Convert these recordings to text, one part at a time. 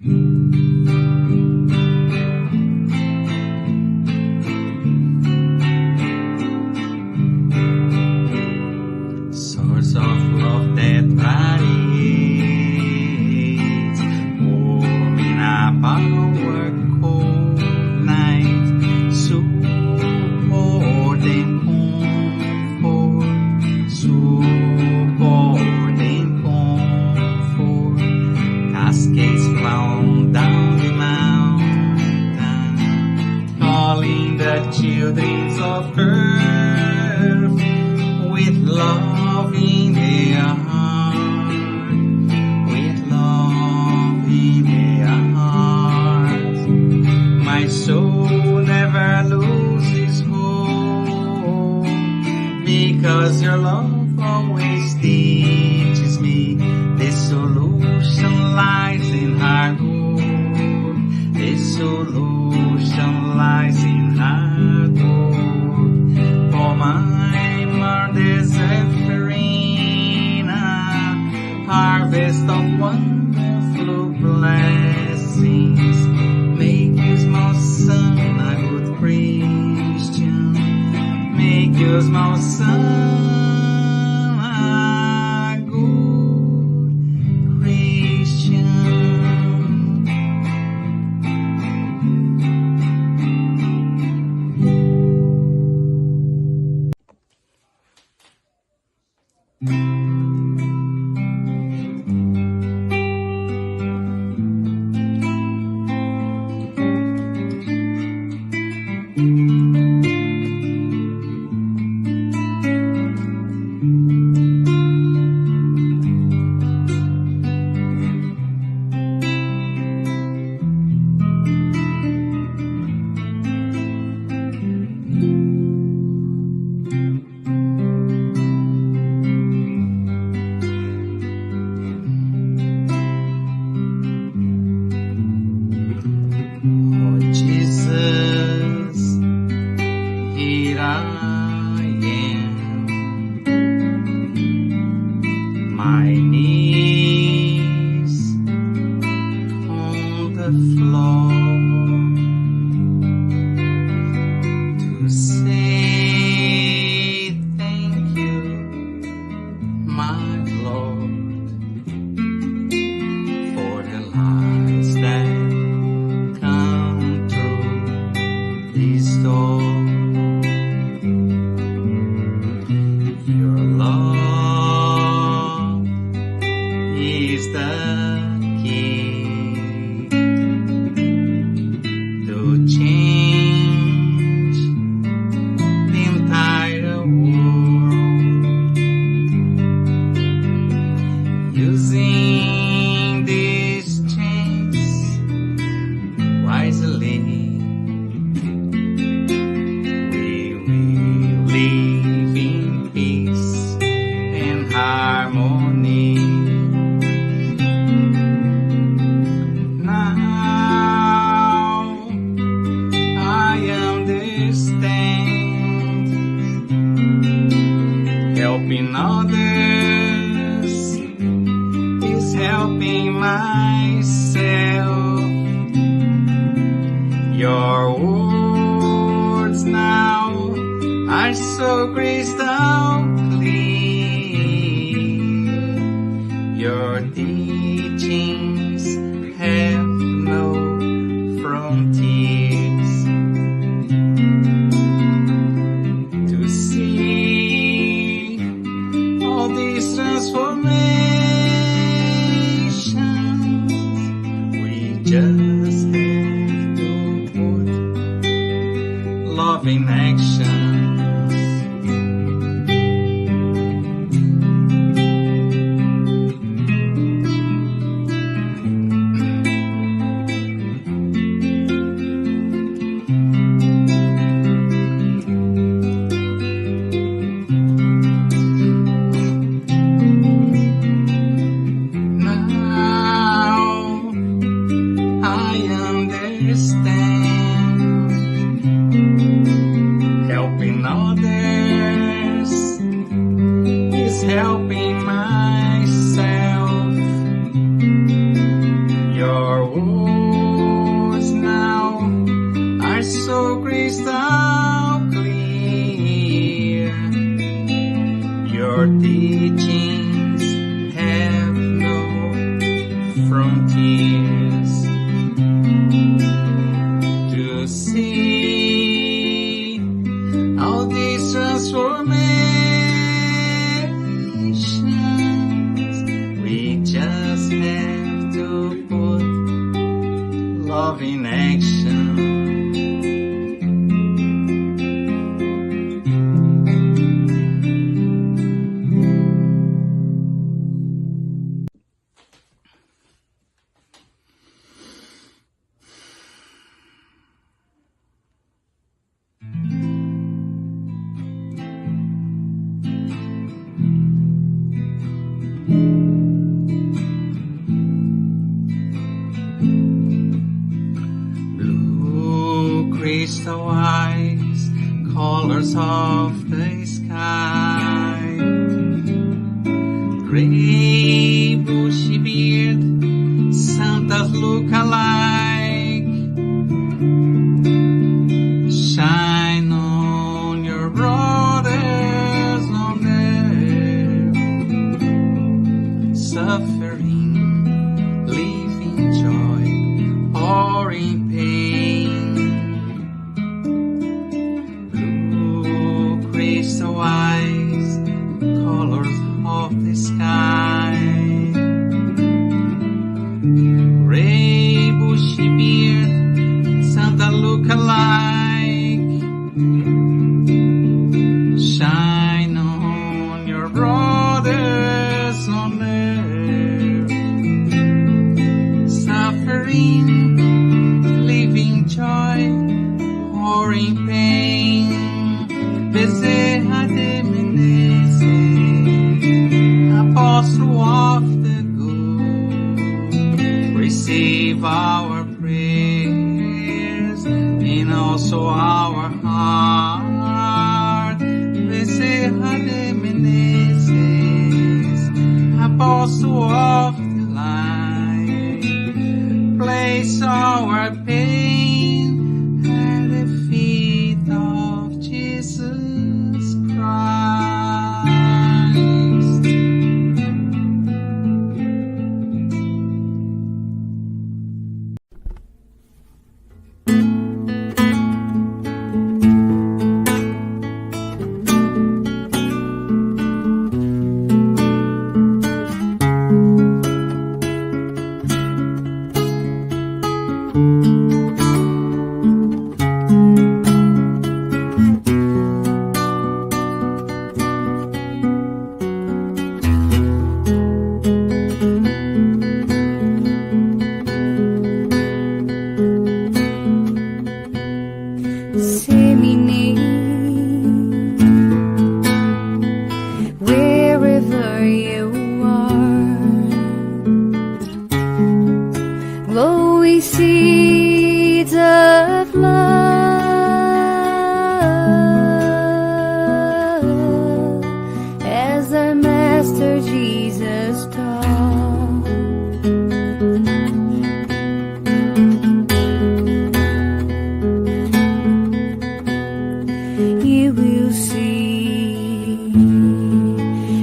Source of love that radiates, warming up our cold night, support and comfort, support and comfort, cascades flown down the mountain, calling the children of earth with love in their heart, with love in their heart. My soul never loses hope, because your love always teaches me the solution lies in hard work. The solution lies in hard work. For my mother's offering, a harvest of wonderful blessings. Make you, small son, a good Christian. Make you, small son, a good Christian. Oh Jesus, here I am, my knees on the floor, to say thank you, my Lord, for the lies that come through this door. Your love is the key to change the entire world. Using these chains wisely, we will live in peace and harmony. Now I understand, helping others is helping myself. Your words now are so crystal clear. Your teachings have no frontiers. To see all these transformations, we just have to put love in action. helping myself. Your Your teachings have no frontiers. To see all these transformations, we just have to put love in action. Crystal eyes, colors of the sky, gray bushy beard, Santa's look alike. Shine on your brothers on earth, suffering, living joy, or in pain. Crystal eyes, colors of the sky, gray bushy beard, Santa look alike. Shine on your brothers on earth, suffering, living joy, or in pain. Bezerra de Menezes, Apostle of the good, receive our prayers and also our heart. Bezerra de Menezes, Apostle of the light, place our pain at the feet of Jesus Christ. Wherever you are, glowing seeds of love, as our Master Jesus taught. You will see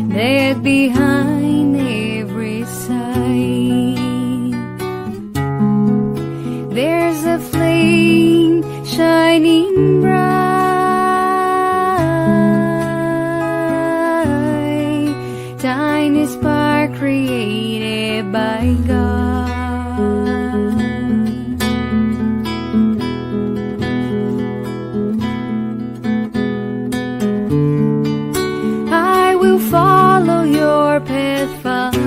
that behind every sight there's a flame shining bright, tiny spark created by God. I will follow your path, Father,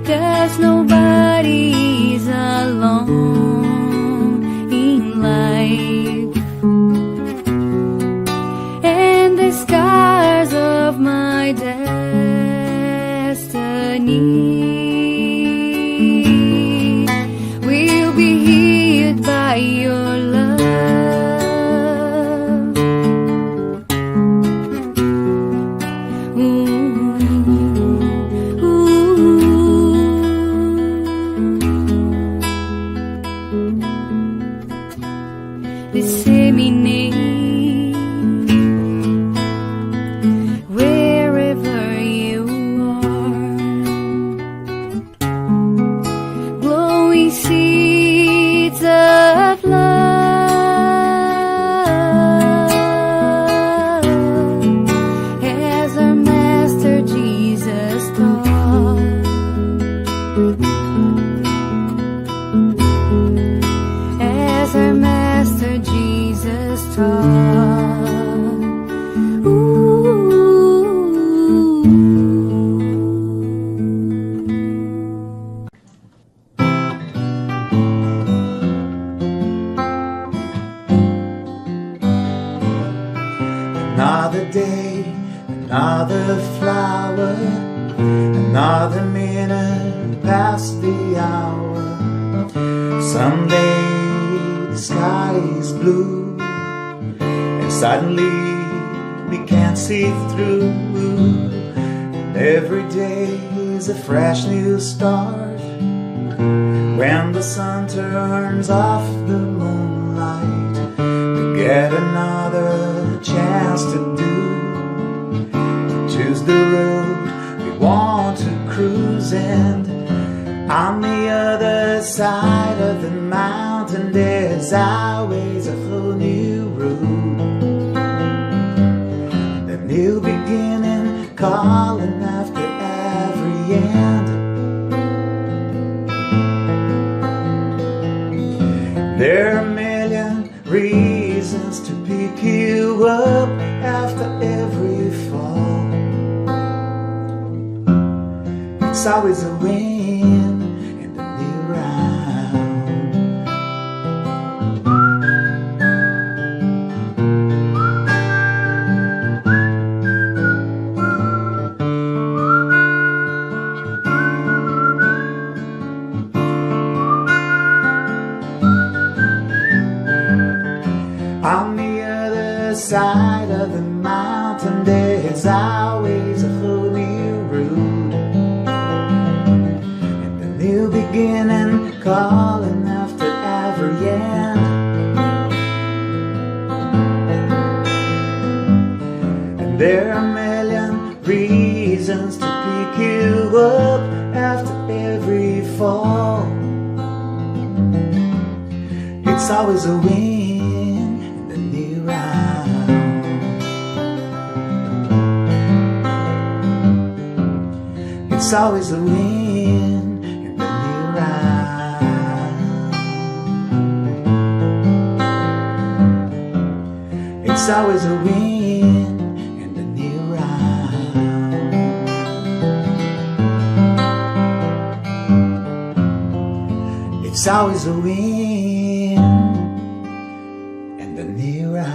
'cause nobody's alone in life, and the scars of my destiny will be healed by your love. Disseminate start. Another day, another flower, another minute past the hour. Someday the sky is blue, and suddenly we can't see through. And every day is a fresh new start. When the sun turns off the moonlight, we get another chance to choose the road we want to cruise. And on the other side of the mountain, there's always a whole new road, a new beginning calling after every end. There are a million reasons to pick you up after every fall. It's always a win in the new round. On the other side of the mountain, there's always a whole new road, and a new beginning calling after every end. And there are a million reasons to pick you up after every fall. It's always a win. It's always a win in the new round. It's always a win in the new round. It's always a win in the new round.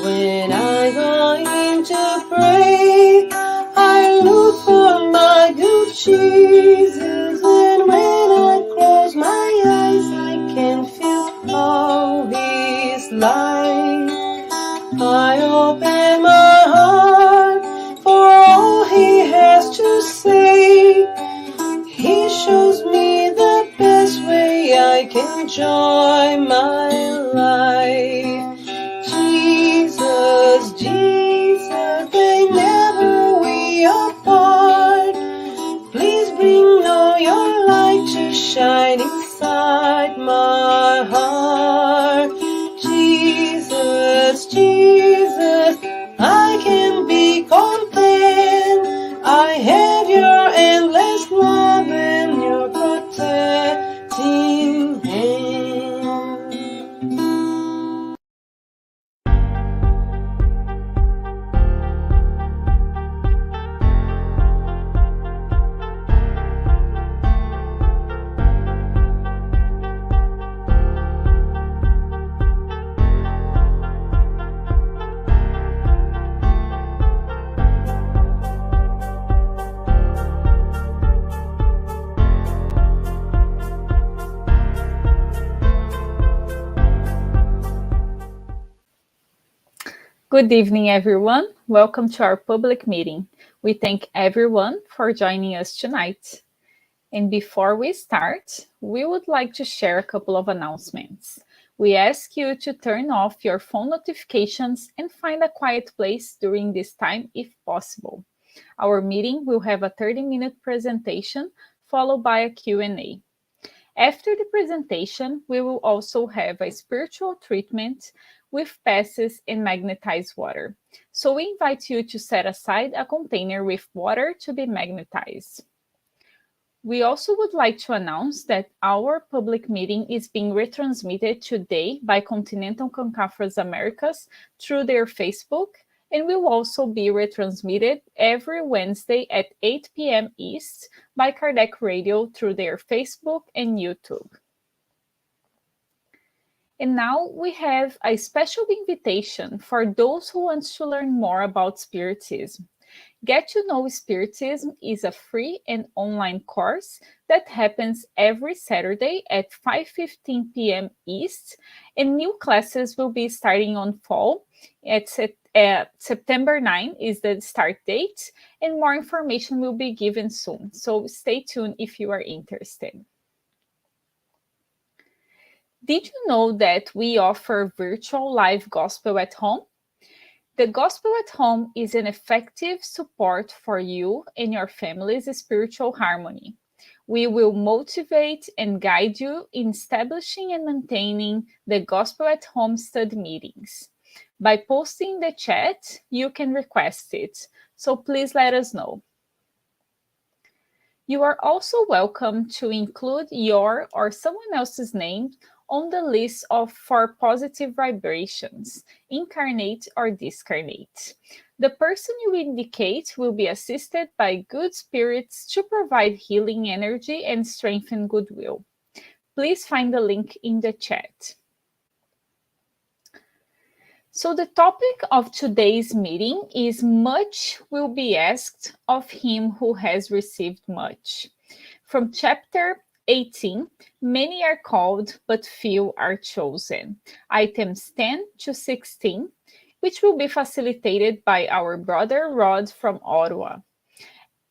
When I go in to pray, I look for my good Jesus. And when I close my eyes, I can feel all His light. I open my heart for all He has to say. He shows me the best way I can enjoy my life. Jesus, they never we apart. Please bring all your light to shine inside my heart. Jesus, Jesus, I can be content. I have your endless love and your protecting hand. Good evening, everyone. Welcome to our public meeting. We thank everyone for joining us tonight. And before we start, we would like to share a couple of announcements. We ask you to turn off your phone notifications and find a quiet place during this time if possible. Our meeting will have a 30-minute presentation followed by a Q&A. After the presentation, we will also have a spiritual treatment with passes and magnetized water. So we invite you to set aside a container with water to be magnetized. We also would like to announce that our public meeting is being retransmitted today by Continental Concafras Americas through their Facebook, and will also be retransmitted every Wednesday at 8 p.m. East by Kardec Radio through their Facebook and YouTube. And now we have a special invitation for those who want to learn more about Spiritism. Get to Know Spiritism is a free and online course that happens every Saturday at 5:15 p.m. East, and new classes will be starting on fall. September 9 is the start date, and more information will be given soon. So stay tuned if you are interested. Did you know that we offer virtual live gospel at home? The Gospel at Home is an effective support for you and your family's spiritual harmony. We will motivate and guide you in establishing and maintaining the Gospel at Home study meetings. By posting in the chat, you can request it, so please let us know. You are also welcome to include your or someone else's name on the list for positive vibrations, incarnate or discarnate. The person you indicate will be assisted by good spirits to provide healing energy and strengthen goodwill. Please find the link in the chat. So the topic of today's meeting is much will be asked of him who has received much. From chapter 18, many are called, but few are chosen. Items 10 to 16, which will be facilitated by our brother Rod from Ottawa.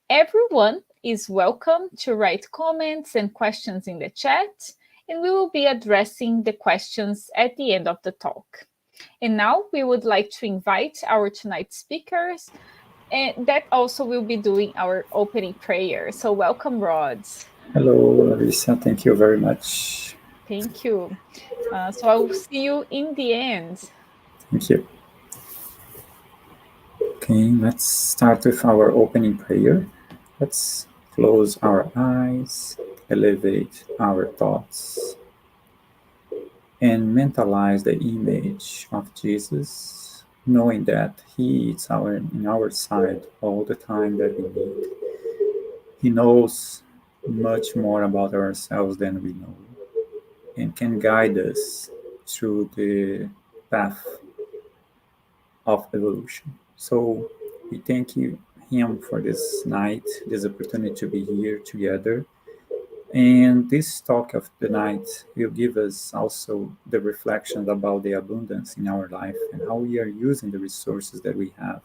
Everyone is welcome to write comments and questions in the chat, and we will be addressing the questions at the end of the talk. And now we would like to invite our tonight's speakers, and that also will be doing our opening prayer. So welcome, Rod. Hello, Larissa. Thank you very much. Thank you. So I will see you in the end. Thank you. Okay, let's start with our opening prayer. Let's close our eyes, elevate our thoughts, and mentalize the image of Jesus, knowing that He is in our side all the time that we need. He knows much more about ourselves than we know, and can guide us through the path of evolution. So we thank Him for this night, this opportunity to be here together. And this talk of the night will give us also the reflection about the abundance in our life and how we are using the resources that we have.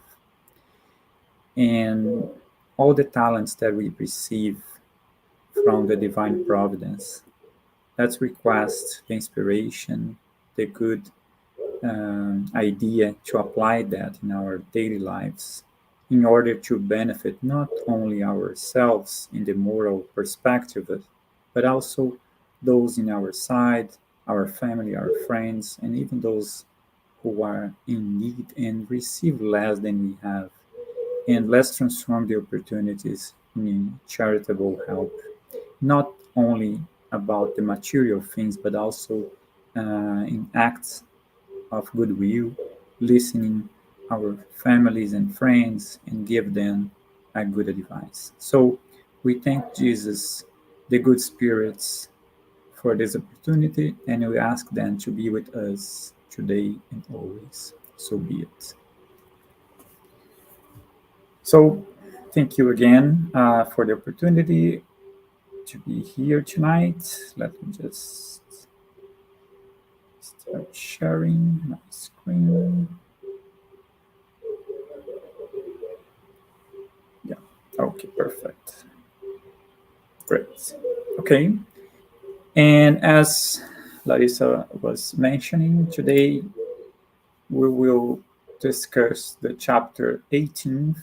And all the talents that we receive from the divine providence. Let's request the inspiration, the good idea to apply that in our daily lives in order to benefit not only ourselves in the moral perspective, but also those in our side, our family, our friends, and even those who are in need and receive less than we have. And let's transform the opportunities in charitable help, not only about the material things, but also in acts of goodwill, listening our families and friends and give them a good advice. So we thank Jesus, the good spirits, for this opportunity, and we ask them to be with us today and always. So be it. So thank you again for the opportunity to be here tonight. Let me just start sharing my screen. Yeah, okay, perfect. Great. Okay. And as Larissa was mentioning, today we will discuss the chapter 18,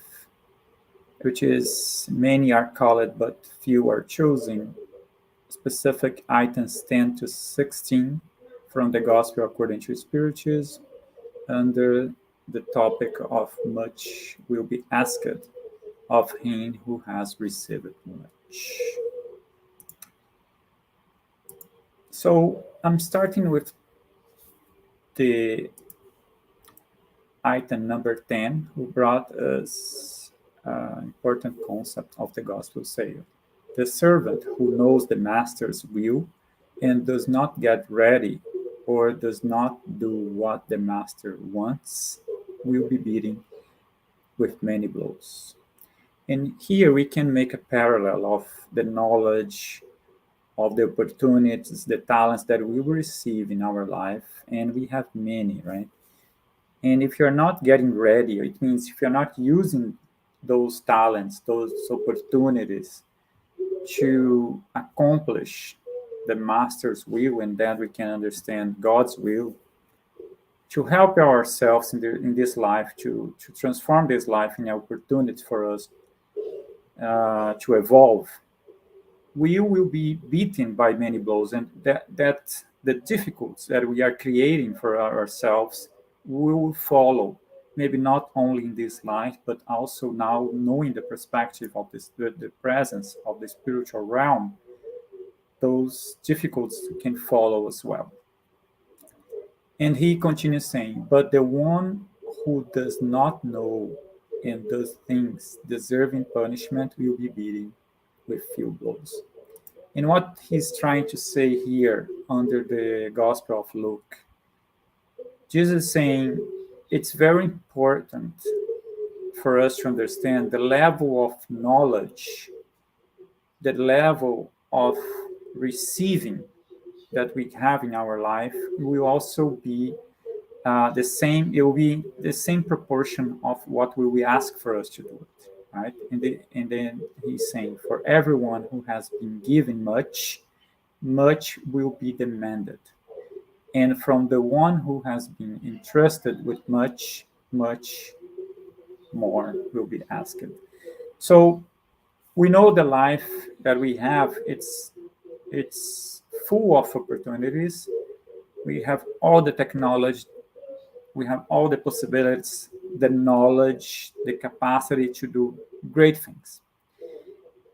which is many are called but few are chosen, specific items 10 to 16 from the Gospel according to Spiritism under the topic of much will be asked of him who has received much. So I'm starting with the item number 10, who brought us an important concept of the gospel sale. The servant who knows the master's will and does not get ready or does not do what the master wants will be beaten with many blows. And here we can make a parallel of the knowledge, of the opportunities, the talents that we receive in our life, and we have many, right? And if you're not getting ready, it means if you're not using those talents, those opportunities to accomplish the master's will, and then we can understand God's will, to help ourselves in this life, to transform this life in an opportunity for us to evolve, we will be beaten by many blows, and that the difficulties that we are creating for ourselves will follow, maybe not only in this life, but also now knowing the perspective of this, the presence of the spiritual realm, those difficulties can follow as well. And he continues saying, but the one who does not know and does things deserving punishment will be beaten with few blows. And what he's trying to say here under the Gospel of Luke, Jesus is saying it's very important for us to understand the level of knowledge, the level of receiving that we have in our life will also be the same. It will be the same proportion of what will we ask for us to do it, right? And then he's saying, for everyone who has been given much, much will be demanded, and from the one who has been entrusted with much, much more will be asked. So we know the life that we have, it's full of opportunities. We have all the technology, we have all the possibilities, the knowledge, the capacity to do great things.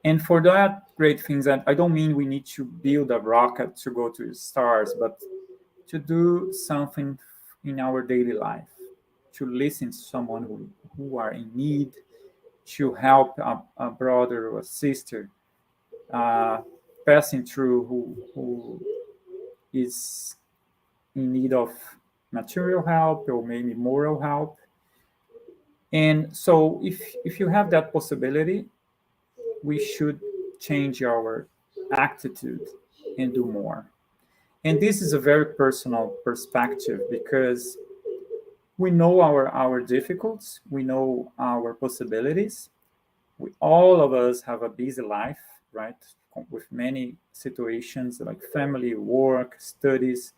And for that great things, I don't mean we need to build a rocket to go to the stars, but to do something in our daily life, to listen to someone who are in need, to help a brother or a sister passing through who is in need of material help or maybe moral help. And so if you have that possibility, we should change our attitude and do more. And this is a very personal perspective because we know our difficulties, we know our possibilities. All of us have a busy life, right? With many situations like family, work, studies,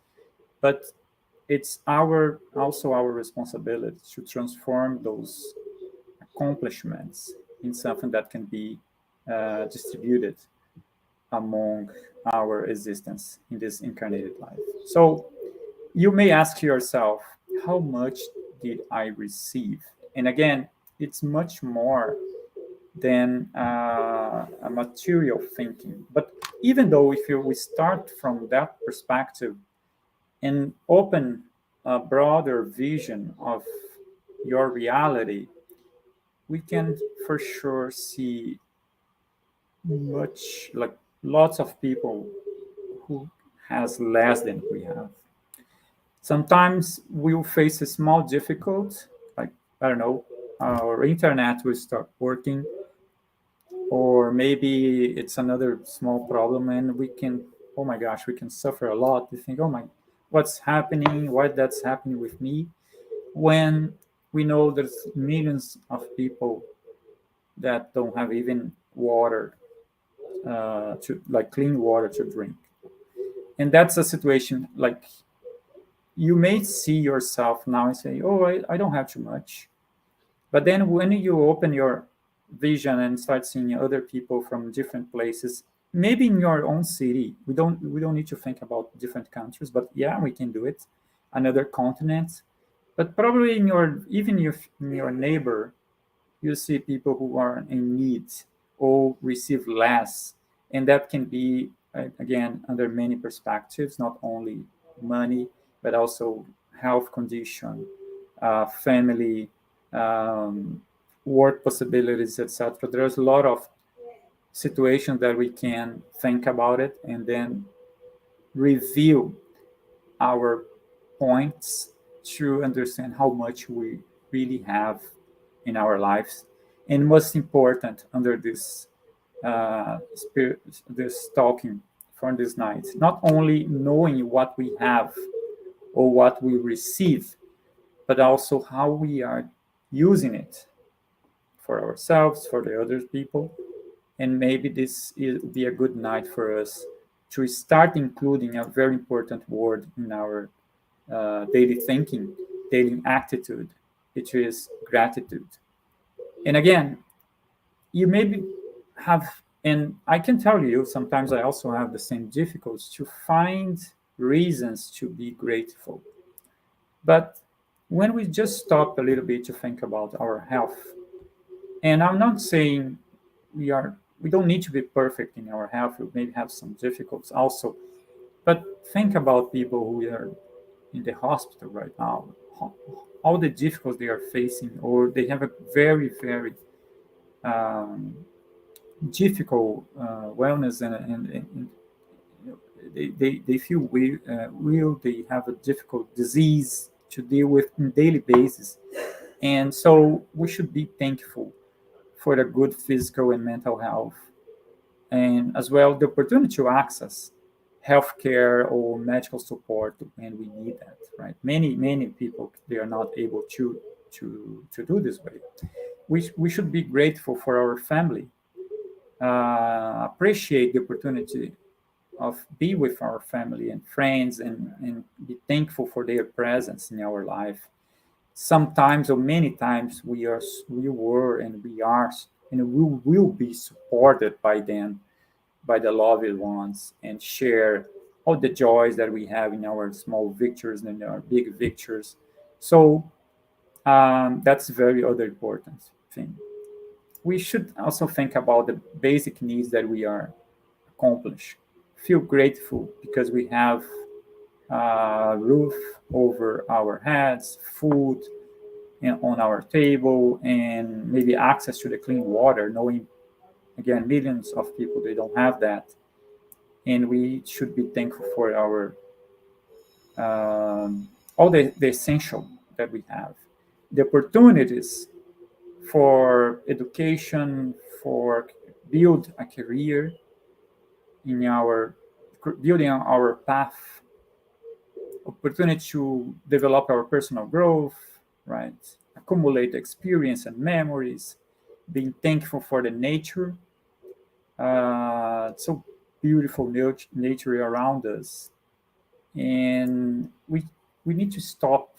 but it's also our responsibility to transform those accomplishments in something that can be distributed among our existence in this incarnated life. So you may ask yourself, how much did I receive? And again, it's much more than a material thinking. But even though if we start from that perspective and open a broader vision of your reality, we can for sure see much, like lots of people who has less than we have. Sometimes we'll face a small difficulty, like, I don't know, our internet will start working, or maybe it's another small problem and we can, oh my gosh, we can suffer a lot. We think, oh my, what's happening? Why that's happening with me? When we know there's millions of people that don't have even water, to like clean water to drink. And that's a situation like you may see yourself now and say, oh, I don't have too much. But then when you open your vision and start seeing other people from different places, maybe in your own city. We don't need to think about different countries, but yeah, we can do it. Another continent, but probably even if in your neighbor you see people who are in need or receive less, and that can be again under many perspectives, not only money but also health condition, family, um, work possibilities, etc. There's a lot of situations that we can think about it and then review our points to understand how much we really have in our lives. And most important under this spirit, this talking for this night, not only knowing what we have or what we receive, but also how we are using it for ourselves, for the other people. And maybe this will be a good night for us to start including a very important word in our daily thinking, daily attitude, which is gratitude. And again, you maybe have, and I can tell you, sometimes I also have the same difficulties to find reasons to be grateful. But when we just stop a little bit to think about our health, and I'm not saying we don't need to be perfect in our health. We may have some difficulties also, but think about people who are in the hospital right now, all the difficulties they are facing, or they have a very, very um, difficult wellness, and they feel real, they have a difficult disease to deal with on a daily basis. And so we should be thankful for the good physical and mental health, and as well the opportunity to access healthcare or medical support when we need that. Right? Many people they are not able to do this way. We should be grateful for our family, appreciate the opportunity of be with our family and friends, and be thankful for their presence in our life. Sometimes or many times we were and we are and we will be supported by them, by the loved ones, and share all the joys that we have in our small victories and our big victories. So that's very other important thing. We should also think about the basic needs that we are accomplish. Feel grateful because we have a roof over our heads, food on our table, and maybe access to the clean water, knowing again millions of people they don't have that. And we should be thankful for our all the essential that we have, the opportunities for education, for build a career in our building our path, opportunity to develop our personal growth, right? Accumulate experience and memories, being thankful for the nature, so beautiful nature around us, and we need to stop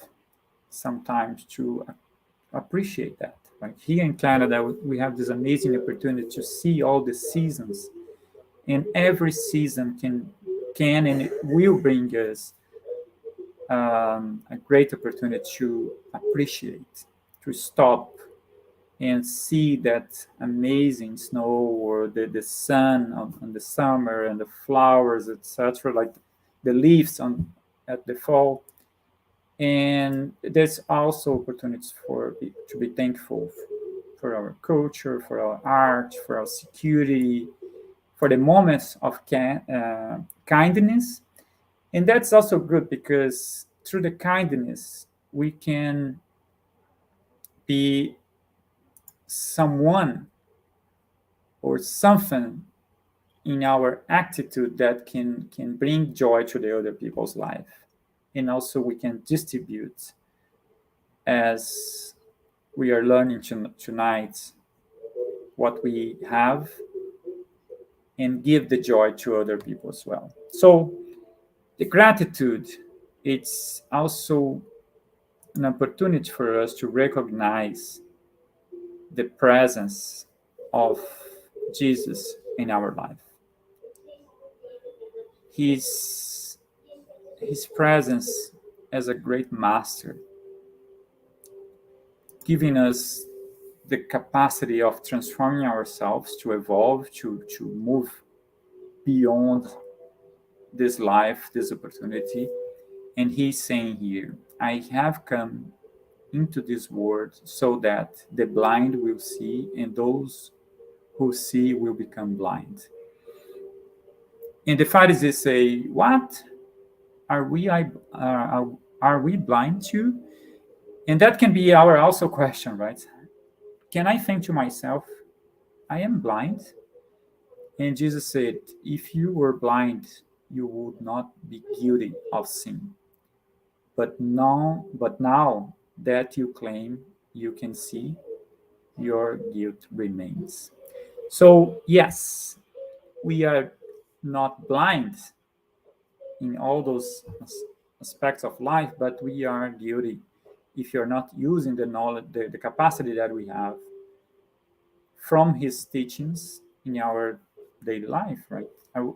sometimes to appreciate that. Like here in Canada, we have this amazing opportunity to see all the seasons, and every season can and it will bring us a great opportunity to appreciate, to stop and see that amazing snow or the sun on the summer and the flowers, etc., like the leaves on at the fall. And there's also opportunities to be thankful for our culture, for our art, for our security, for the moments of kindness. And that's also good because through the kindness, we can be someone or something in our attitude that can bring joy to the other people's life. And also we can distribute, as we are learning tonight, what we have, and give the joy to other people as well. So the gratitude, it's also an opportunity for us to recognize the presence of Jesus in our life. his his presence as a great master, giving us the capacity of transforming ourselves, to evolve, to move beyond this life, this opportunity. And he's saying here, I have come into this world so that the blind will see and those who see will become blind. And the Pharisees say, what? Are we blind too? And that can be our also question, right? Can I think to myself, I am blind? And Jesus said, if you were blind, you would not be guilty of sin. But now that you claim you can see, your guilt remains. So, yes, we are not blind in all those aspects of life, but we are guilty if you're not using the knowledge, the capacity that we have from his teachings in our daily life, right?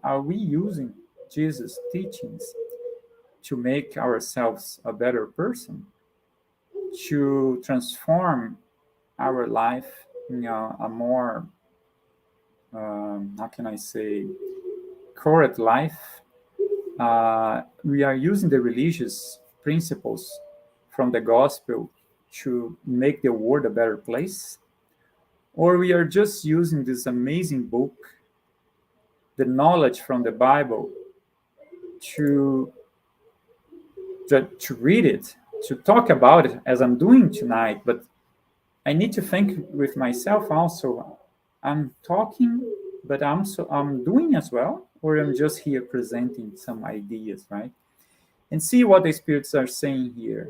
Are we using Jesus' teachings to make ourselves a better person, to transform our life in a more, how can I say, correct life? We are using the religious principles from the gospel to make the world a better place, or we are just using this amazing book, the knowledge from the Bible, to read it, to talk about it as I'm doing tonight. But I need to think with myself also. I'm talking, but I'm doing as well, or I'm just here presenting some ideas, right? And see what the spirits are saying here.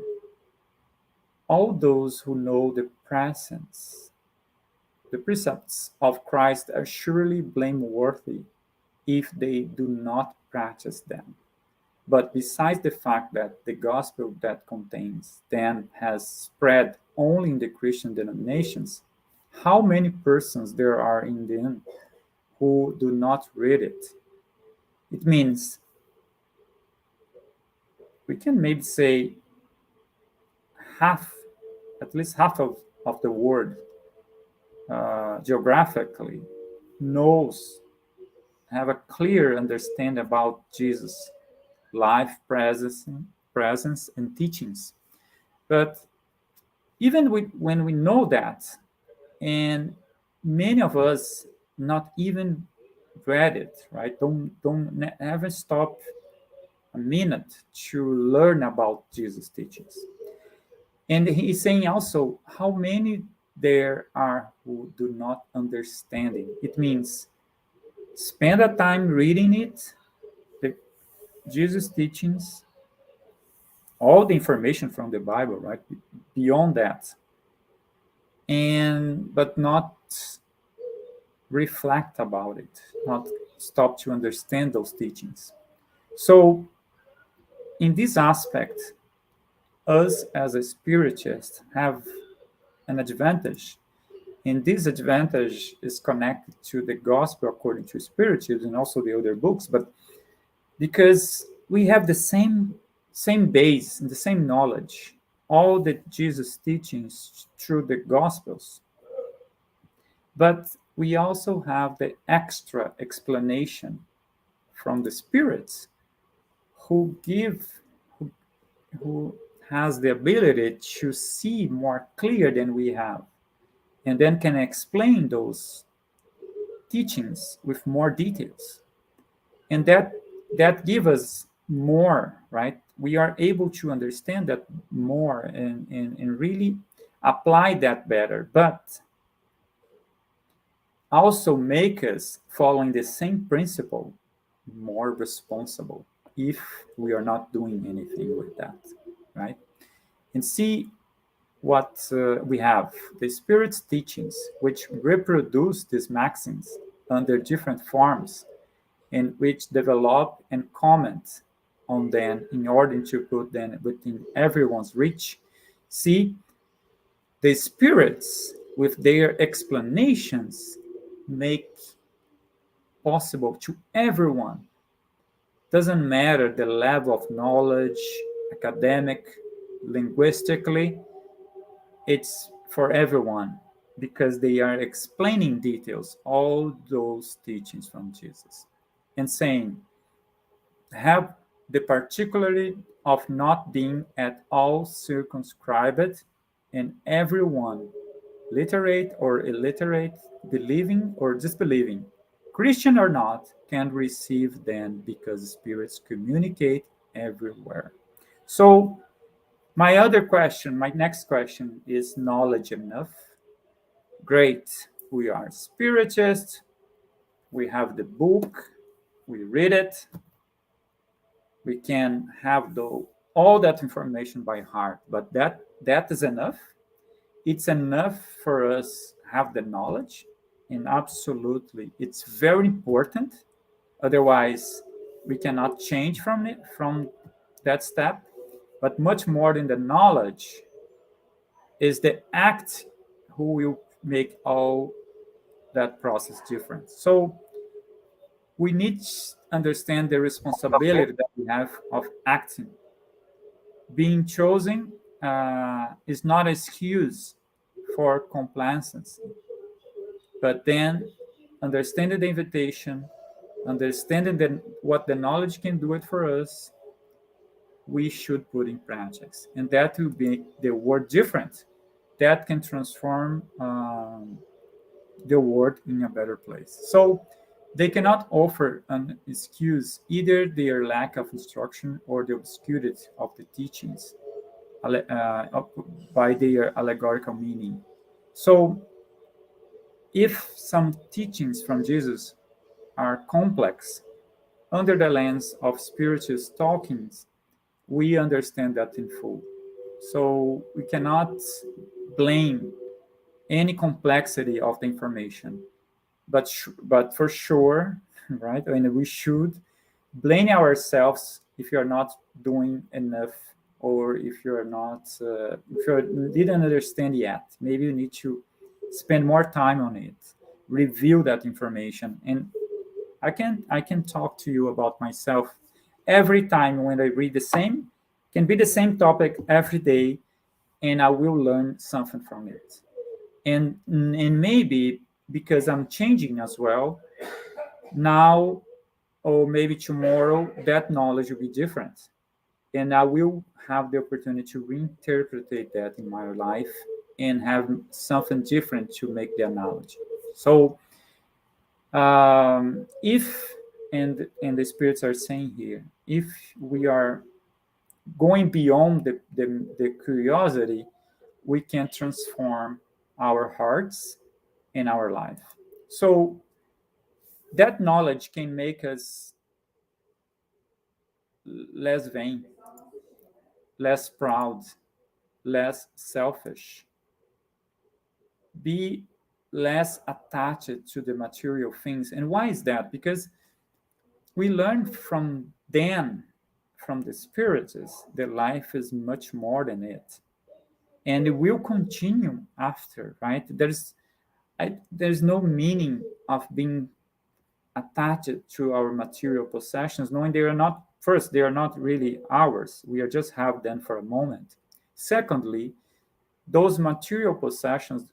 All those who know the precepts of Christ are surely blameworthy if they do not practice them. But besides the fact that the gospel that contains them has spread only in the Christian denominations, how many persons there are in them who do not read it? It means we can maybe say at least half of the world geographically have a clear understanding about Jesus' life, presence, and teachings. But even when we know that, and many of us not even read it, right? Don't ever stop a minute to learn about Jesus' teachings. And he's saying also how many there are who do not understand it. It means spend a time reading it, the Jesus' teachings, all the information from the Bible, right? Beyond that, but not reflect about it, not stop to understand those teachings. So, in this aspect, us as a spiritist have an advantage, and this advantage is connected to the gospel according to Spiritism and also the other books, but because we have the same base and the same knowledge, all the Jesus teachings through the gospels, but we also have the extra explanation from the spirits who has the ability to see more clear than we have, and then can explain those teachings with more details. And that gives us more, right? We are able to understand that more and really apply that better, but also make us, following the same principle, more responsible if we are not doing anything with that, right? And see what we have. The Spirit's teachings, which reproduce these maxims under different forms, and which develop and comment on them in order to put them within everyone's reach. See, the spirits, with their explanations, make possible to everyone Doesn't matter the level of knowledge, academic, linguistically, it's for everyone because they are explaining details, all those teachings from Jesus, and saying, have the particularity of not being at all circumscribed, and everyone, literate or illiterate, believing or disbelieving, Christian or not, can receive them because spirits communicate everywhere. So, my next question is knowledge enough? Great. We are spiritists. We have the book. We read it. We can have all that information by heart, but that is enough. It's enough for us have the knowledge, and absolutely, it's very important. Otherwise, we cannot change from that step. But much more than the knowledge is the act who will make all that process different. So we need to understand the responsibility that we have of acting. Being chosen is not an excuse for complacency, but then understanding the invitation, understanding what the knowledge can do it for us, we should put in practice. And that will make the world different. That can transform the world in a better place. So they cannot offer an excuse either their lack of instruction or the obscurity of the teachings by their allegorical meaning. So if some teachings from Jesus are complex under the lens of spiritual talkings, we understand that in full. So we cannot blame any complexity of the information, but for sure, right? And we should blame ourselves if you're not doing enough, or if you're not, if you didn't understand yet. Maybe you need to spend more time on it, review that information, and I can talk to you about myself. Every time when I read the same, can be the same topic every day, and I will learn something from it. And maybe because I'm changing as well, now or maybe tomorrow, that knowledge will be different. And I will have the opportunity to reinterpret that in my life and have something different to make the analogy. So if, and the spirits are saying here, if we are going beyond the curiosity, we can transform our hearts and our life. So that knowledge can make us less vain, less proud, less selfish, be less attached to the material things. And why is that? Because we learn from them, from the spirits, that life is much more than it. And it will continue after, right? There's no meaning of being attached to our material possessions, knowing they are not, first, they are not really ours. We are just have them for a moment. Secondly, those material possessions,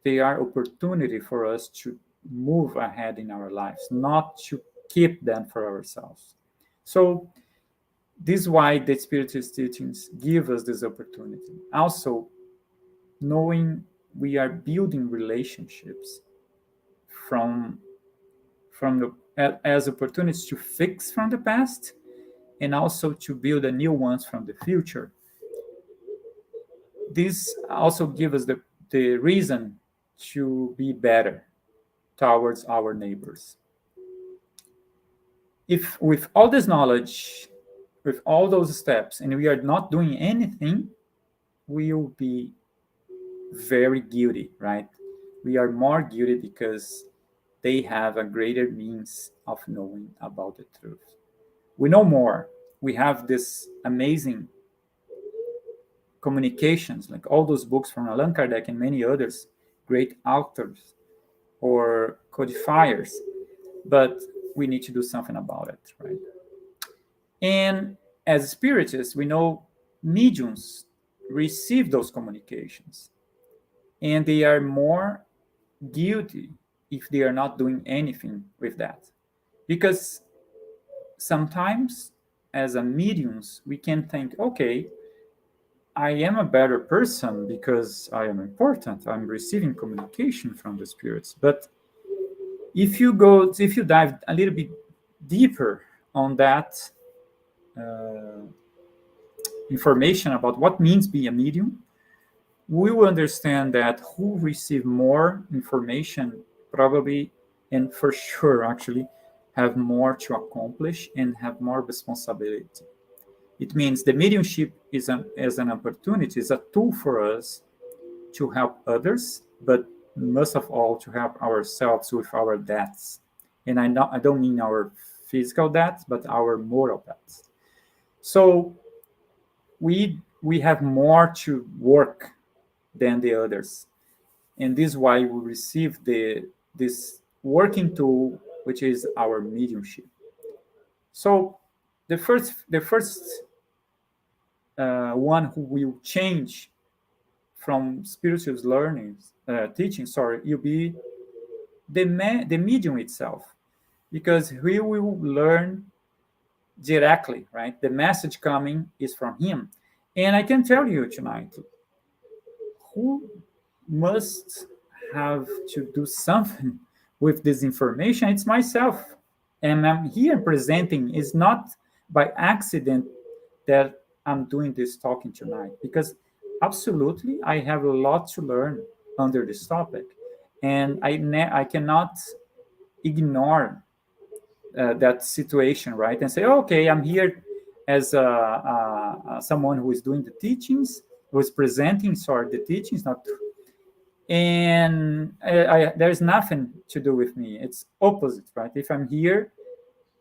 they are opportunity for us to move ahead in our lives, not to keep them for ourselves. So this is why the spiritual teachings give us this opportunity. Also, knowing we are building relationships from the as opportunities to fix from the past, and also to build a new ones from the future. This also gives us the reason to be better towards our neighbors. If with all this knowledge, with all those steps, and we are not doing anything, we will be very guilty, right? We are more guilty because they have a greater means of knowing about the truth. We know more. We have this amazing communications, like all those books from Allan Kardec and many others, great authors or codifiers, but we need to do something about it, right? And as spiritists, we know mediums receive those communications, and they are more guilty if they are not doing anything with that. Because sometimes, as a mediums, we can think, okay, I am a better person because I am important. I'm receiving communication from the spirits. But if you dive a little bit deeper on that uh, information about what means be a medium, we will understand that who receive more information probably, and for sure actually, have more to accomplish and have more responsibility. It means the mediumship is an opportunity, is a tool for us to help others, but most of all to help ourselves with our debts. And I don't mean our physical debts, but our moral debts. So we have more to work than the others, and this is why we receive this working tool, which is our mediumship. So the first one who will change from spiritual learnings teaching, sorry, you'll be the medium itself, because we will learn directly, right? The message coming is from him. And I can tell you tonight, who must have to do something with this information? It's myself. And I'm here presenting is not by accident that I'm doing this talking tonight, because absolutely I have a lot to learn under this topic. And I cannot ignore that situation, right? And say, okay, I'm here as someone who is doing the teachings, who is presenting, sorry, the teachings, not, and there's nothing to do with me. It's opposite, right? If I'm here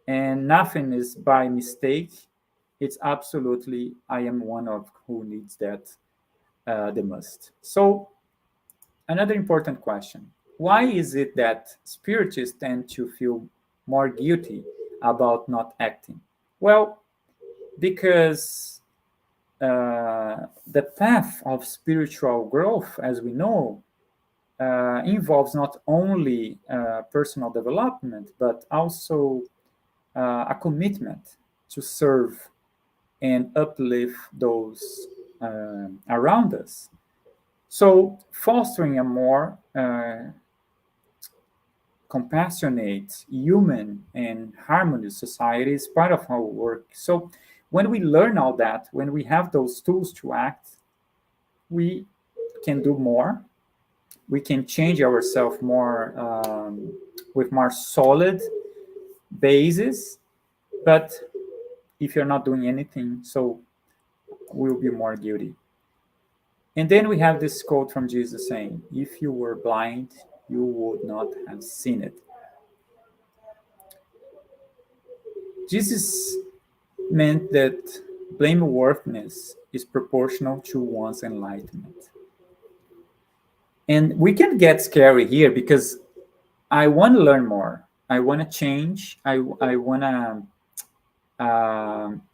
and nothing is by mistake, it's absolutely I am one of who needs that the most. So another important question: why is it that spiritists tend to feel more guilty about not acting? Well, because the path of spiritual growth, as we know, involves not only personal development, but also a commitment to serve and uplift those around us. So, fostering a more compassionate, human, and harmonious society is part of our work. So, when we learn all that, when we have those tools to act, we can do more. We can change ourselves more with more solid basis. But if you're not doing anything, so we'll be more guilty. And then we have this quote from Jesus saying, if you were blind, you would not have seen it. Jesus meant that blameworthiness is proportional to one's enlightenment. And we can get scary here because I want to learn more. I want to change. I want to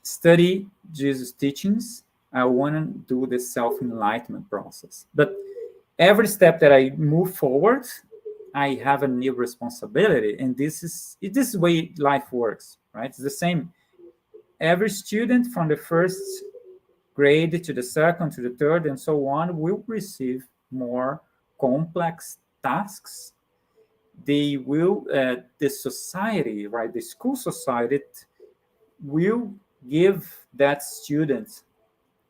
study Jesus' teachings. I want to do the self-enlightenment process. But every step that I move forward, I have a new responsibility. And this is the way life works, right? It's the same. Every student from the first grade to the second, to the third, and so on, will receive more complex tasks. They will, the society, right, the school society will give that student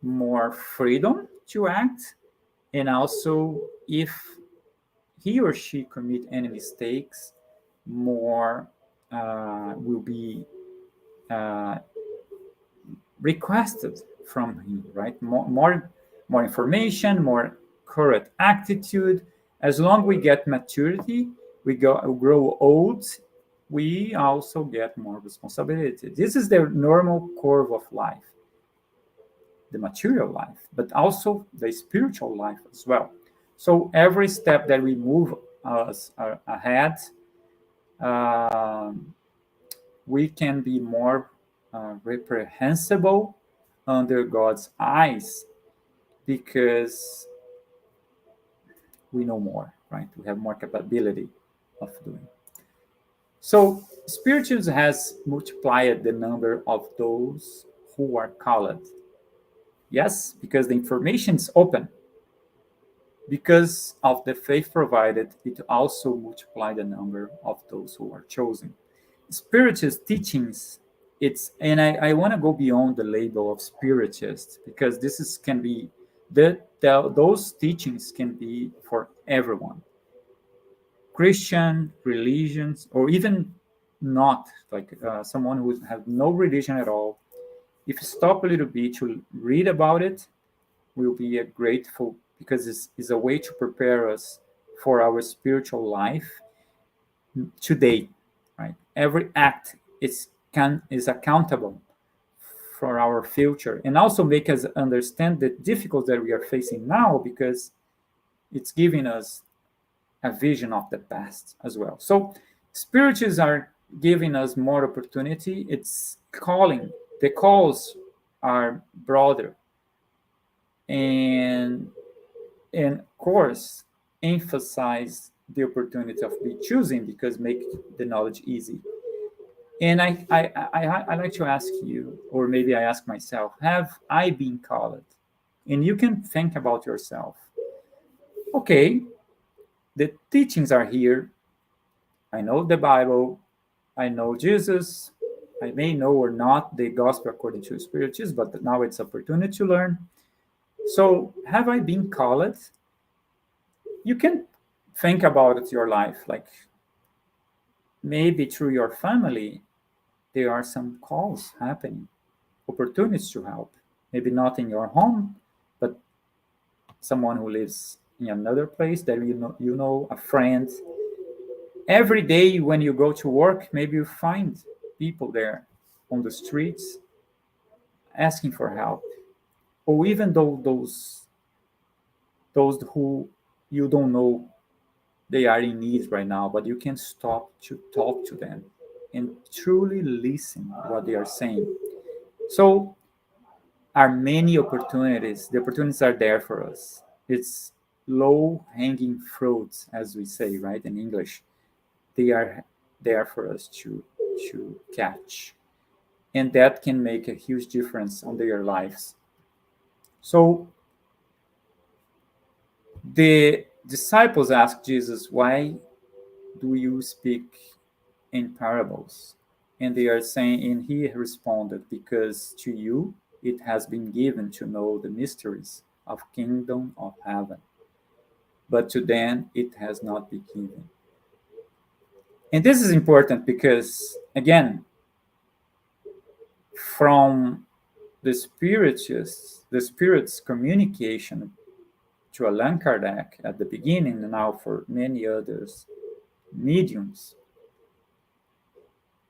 more freedom to act, and also if he or she commit any mistakes, more will be requested from him, right? More information, more correct attitude. As long we get maturity, we grow old, we also get more responsibility. This is the normal curve of life, the material life, but also the spiritual life as well. So every step that we move us ahead, we can be more reprehensible under God's eyes because we know more, right? We have more capability of doing. So, Spiritism has multiplied the number of those who are called. Yes, because the information is open. Because of the faith provided, it also multiplied the number of those who are chosen. Spiritist teachings, and I want to go beyond the label of spiritist because this is can be those teachings can be for everyone, Christian religions, or even not, like someone who has no religion at all. If you stop a little bit to read about it, will be a grateful because it's a way to prepare us for our spiritual life today, right? Every act is accountable for our future, and also make us understand the difficulties that we are facing now because it's giving us a vision of the past as well. So spirituals are giving us more opportunity. It's calling. The calls are broader, and of course emphasize the opportunity of be choosing because make the knowledge easy. And I like to ask you, or maybe I ask myself, have I been called? And you can think about yourself. Okay, the teachings are here. I know the Bible. I know Jesus. I may know or not the gospel according to Spiritism, but now it's opportunity to learn. So, have I been called? You can think about it your life, like maybe through your family, there are some calls happening, opportunities to help. Maybe not in your home, but someone who lives in another place that you know a friend. Every day when you go to work, maybe you find people there on the streets asking for help, or even though those who you don't know they are in need right now, but you can stop to talk to them and truly listen what they are saying. So are many opportunities. The opportunities are there for us. It's low hanging fruits, as we say, right, in English. They are there for us to catch. And that can make a huge difference on their lives. So the disciples asked Jesus, why do you speak in parables? And they are saying, and he responded, because to you it has been given to know the mysteries of kingdom of heaven, but to them it has not been given. And this is important because, again, from the spirit's communication to Allan Kardec at the beginning, and now for many others mediums,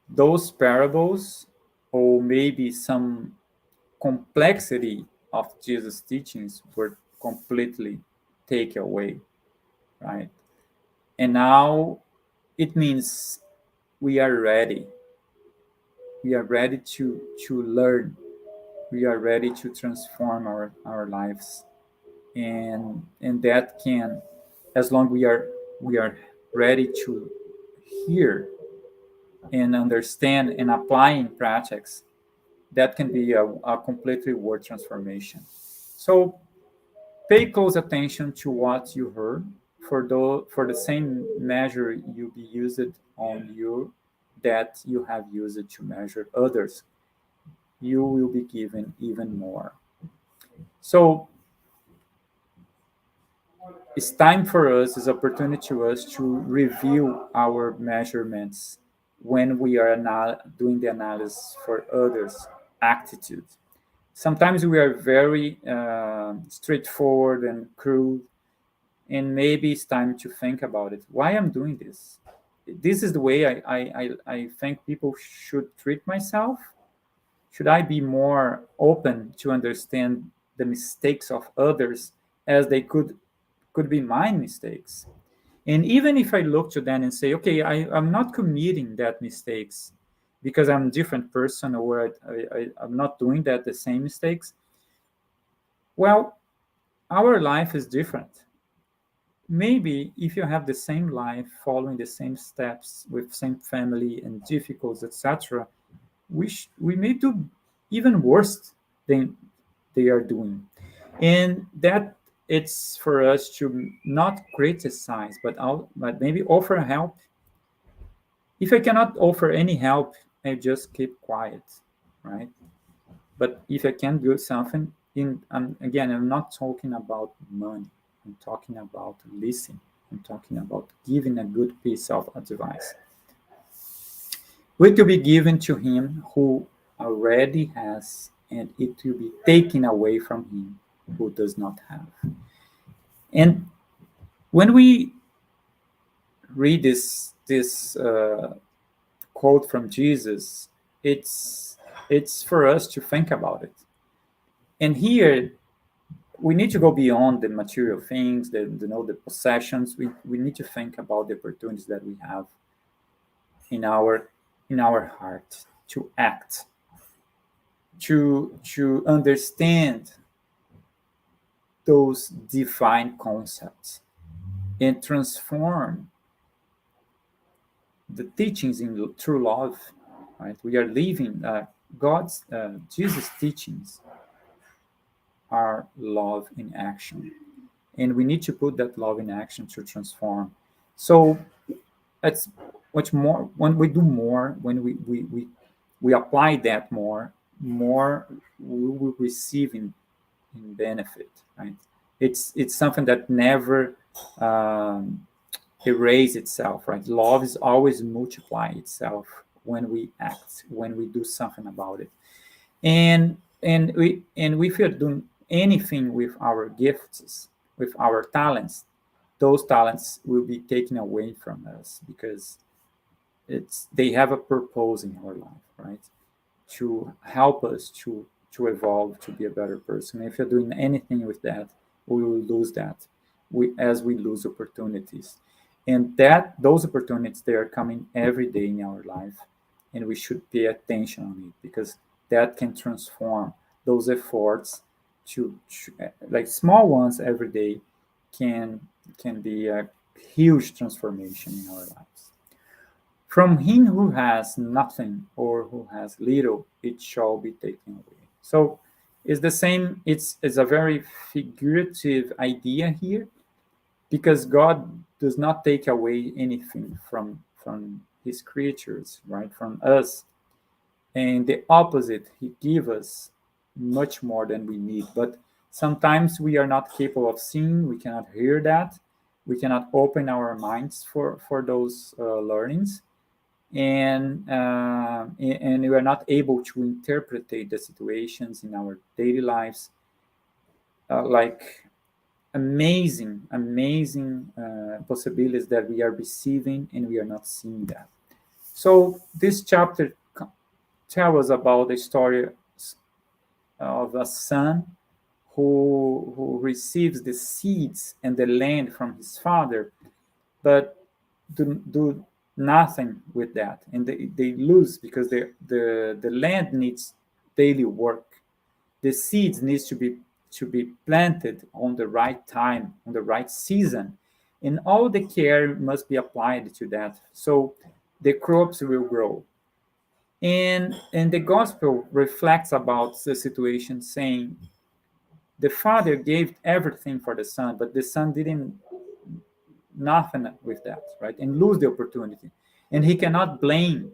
those parables, or maybe some complexity of Jesus' teachings, were completely taken away, right? And now it means we are ready. We are ready to learn. We are ready to transform our lives. And that can, as long we are ready to hear and understand and apply in practice, that can be a completely word transformation. So pay close attention to what you heard. For the same measure you be used on you that you have used to measure others, you will be given even more. So it's time for us, it's opportunity to us to review our measurements when we are doing the analysis for others' attitude. Sometimes we are very straightforward and cruel, and maybe it's time to think about it. Why I'm doing this? This is the way I think people should treat myself. Should I be more open to understand the mistakes of others as they could be my mistakes? And even if I look to them and say, okay, I'm not committing that mistakes, because I'm a different person, or I'm not doing the same mistakes. Well, our life is different. Maybe if you have the same life, following the same steps with same family and difficulties, etc., we may do even worse than they are doing, and that it's for us to not criticize, but maybe offer help. If I cannot offer any help, I just keep quiet, right? But if I can do something, again, I'm not talking about money. I'm talking about listening. I'm talking about giving a good piece of advice. It will be given to him who already has, and it will be taken away from him who does not have. And when we read this quote from Jesus, it's for us to think about it. And here we need to go beyond the material things, the possessions. We need to think about the opportunities that we have in our heart to act, to understand those divine concepts and transform the teachings in true love. Right? We are living God's Jesus' teachings are love in action, and we need to put that love in action to transform. So it's much more when we do more, when we apply that more we will receive in benefit, right? It's something that never erase itself, right? Love is always multiply itself when we act, when we do something about it. And if you're doing anything with our gifts, with our talents, those talents will be taken away from us because they have a purpose in our life, right? To help us to evolve, to be a better person. If you're doing anything with that, we will lose that. We lose opportunities, and that those opportunities, they are coming every day in our life, and we should pay attention on it because that can transform those efforts to like small ones every day can be a huge transformation in our lives. From him who has nothing or who has little, it shall be taken away. So it's the same, it's a very figurative idea here because God does not take away anything from his creatures, right? From us. And the opposite, he gives us much more than we need. But sometimes we are not capable of seeing, we cannot hear that, we cannot open our minds for those learnings, and we are not able to interpret the situations in our daily lives like amazing possibilities that we are receiving, and we are not seeing that. So this chapter tells us about the story of a son who receives the seeds and the land from his father, but do nothing with that, and they lose because the land needs daily work. The seeds needs to be planted on the right time, on the right season, and all the care must be applied to that, so the crops will grow. And the gospel reflects about the situation, saying the father gave everything for the son, but the son didn't nothing with that, right? And lose the opportunity. And he cannot blame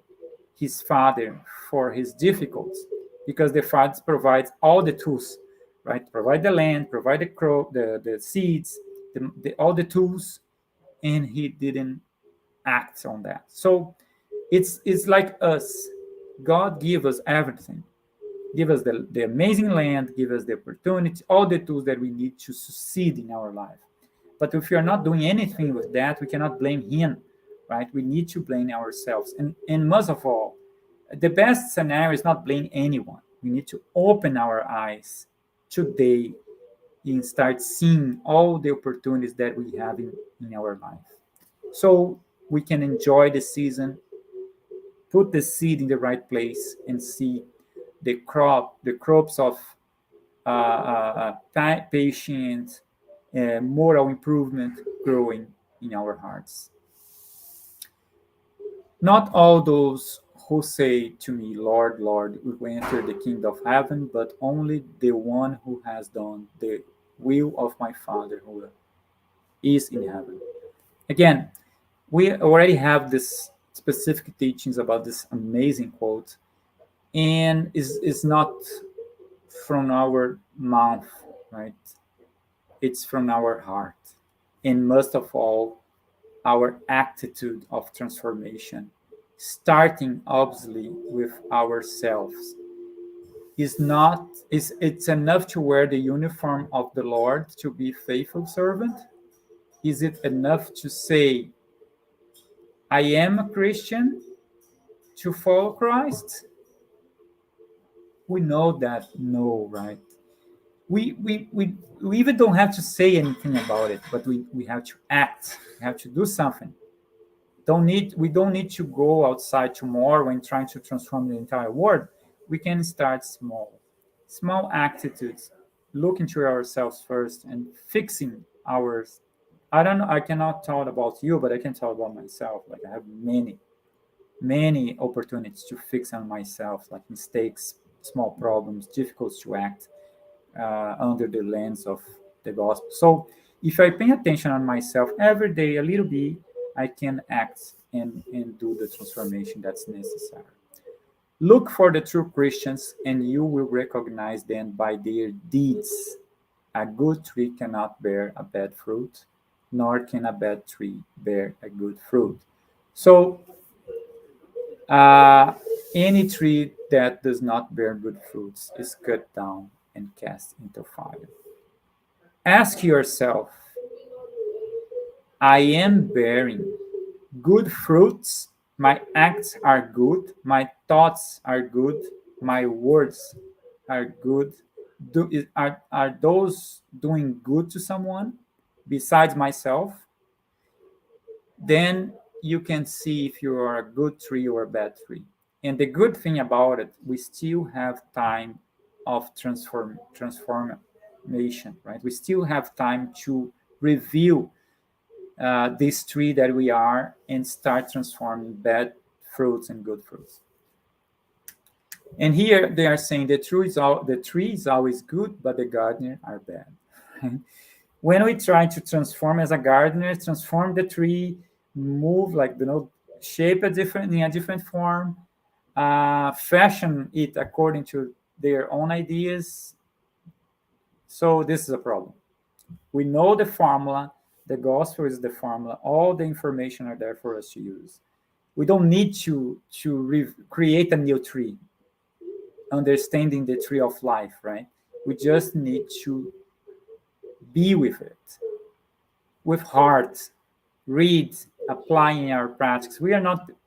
his father for his difficulties because the father provides all the tools, right? Provide the land, provide the crop, the seeds, all the tools, and he didn't act on that. So it's like us. God give us everything. Give us the amazing land, give us the opportunity, all the tools that we need to succeed in our life. But if we are not doing anything with that, we cannot blame him, right? We need to blame ourselves. And most of all, the best scenario is not blame anyone. We need to open our eyes today and start seeing all the opportunities that we have in our life. So we can enjoy the season put the seed in the right place and see the crops of patience, moral improvement growing in our hearts. Not all those who say to me, Lord, Lord, will enter the kingdom of heaven, but only the one who has done the will of my Father who is in heaven. Again, we already have this specific teachings about this amazing quote, and is not from our mouth, right? It's from our heart. And most of all, our attitude of transformation, starting obviously with ourselves. Is not is it's enough to wear the uniform of the Lord to be faithful servant? Is it enough to say, I am a Christian to follow Christ? We know that no, right? We even don't have to say anything about it, but we have to act. We have to do something. We don't need to go outside tomorrow when trying to transform the entire world. We can start small attitudes, looking to ourselves first and fixing ours. I don't know, I cannot talk about you, but I can talk about myself. Like I have many opportunities to fix on myself, like mistakes, small problems, difficult to act under the lens of the gospel. So if I pay attention on myself every day a little bit, I can act and do the transformation that's necessary. Look for the true Christians, and you will recognize them by their deeds. A good tree cannot bear a bad fruit, nor can a bad tree bear a good fruit. So, uh, any tree that does not bear good fruits is cut down and cast into fire. Ask yourself, I am bearing good fruits. My acts are good. My thoughts are good. My words are good. Are those doing good to someone besides myself? Then you can see if you are a good tree or a bad tree. And the good thing about it, we still have time of transformation, right? We still have time to review this tree that we are and start transforming bad fruits and good fruits. And here they are saying the tree is always good, but the gardener are bad. When we try to transform as a gardener, transform the tree, move like shape in a different form, fashion it according to their own ideas. So this is a problem. We know the formula. The gospel is the formula. All the information are there for us to use. We don't need to create a new tree, understanding the tree of life, right? We just need to be with it, with heart, read, applying our practice. We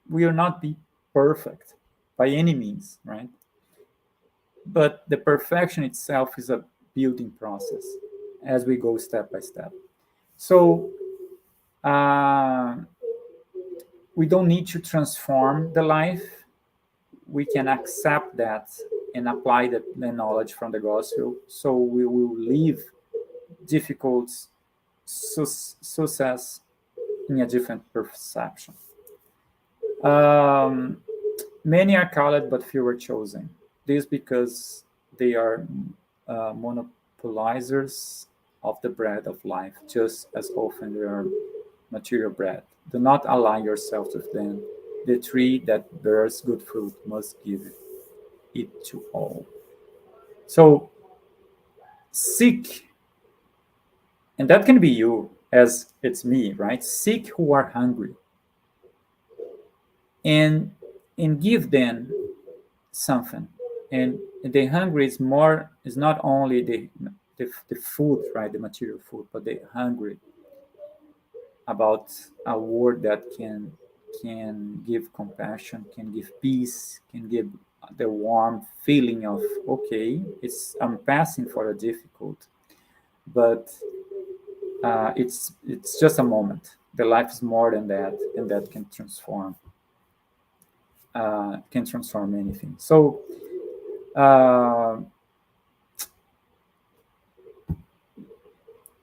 will not be perfect by any means, right? But the perfection itself is a building process as we go step by step. So we don't need to transform the life. We can accept that and apply the knowledge from the gospel. So we will live difficult success in a different perception. Many are called, but few are chosen. This because they are monopolizers of the bread of life, just as often they are material bread. Do not align yourself with them. The tree that bears good fruit must give it to all. So seek, and that can be you as it's me, right? Seek who are hungry and give them something. And the hungry is not only the food, right? The material food, but the hungry about a word that can give compassion, can give peace, can give the warm feeling of okay, I'm passing for a difficult, but it's just a moment. The life is more than that, and that can transform. can transform anything. So uh,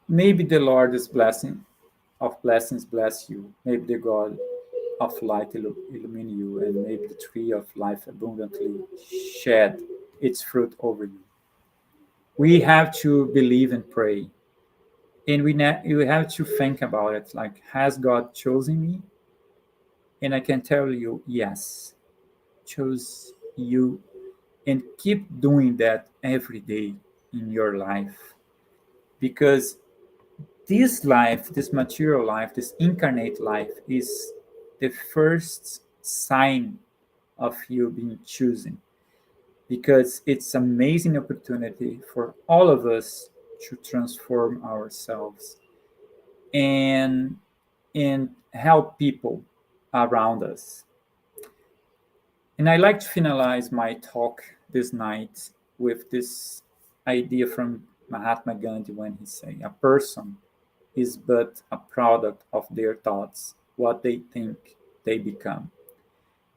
maybe the Lord is blessing of blessings bless you. Maybe the God of light illumine you, and maybe the tree of life abundantly shed its fruit over you. We have to believe and pray, and you have to think about it. Like, has God chosen me? And I can tell you, yes, chose you, and keep doing that every day in your life, because this life, this material life, this incarnate life, is the first sign of you being chosen, because it's amazing opportunity for all of us to transform ourselves and help people around us. And I like to finalize my talk this night with this idea from Mahatma Gandhi, when he said, a person is but a product of their thoughts, what they think they become.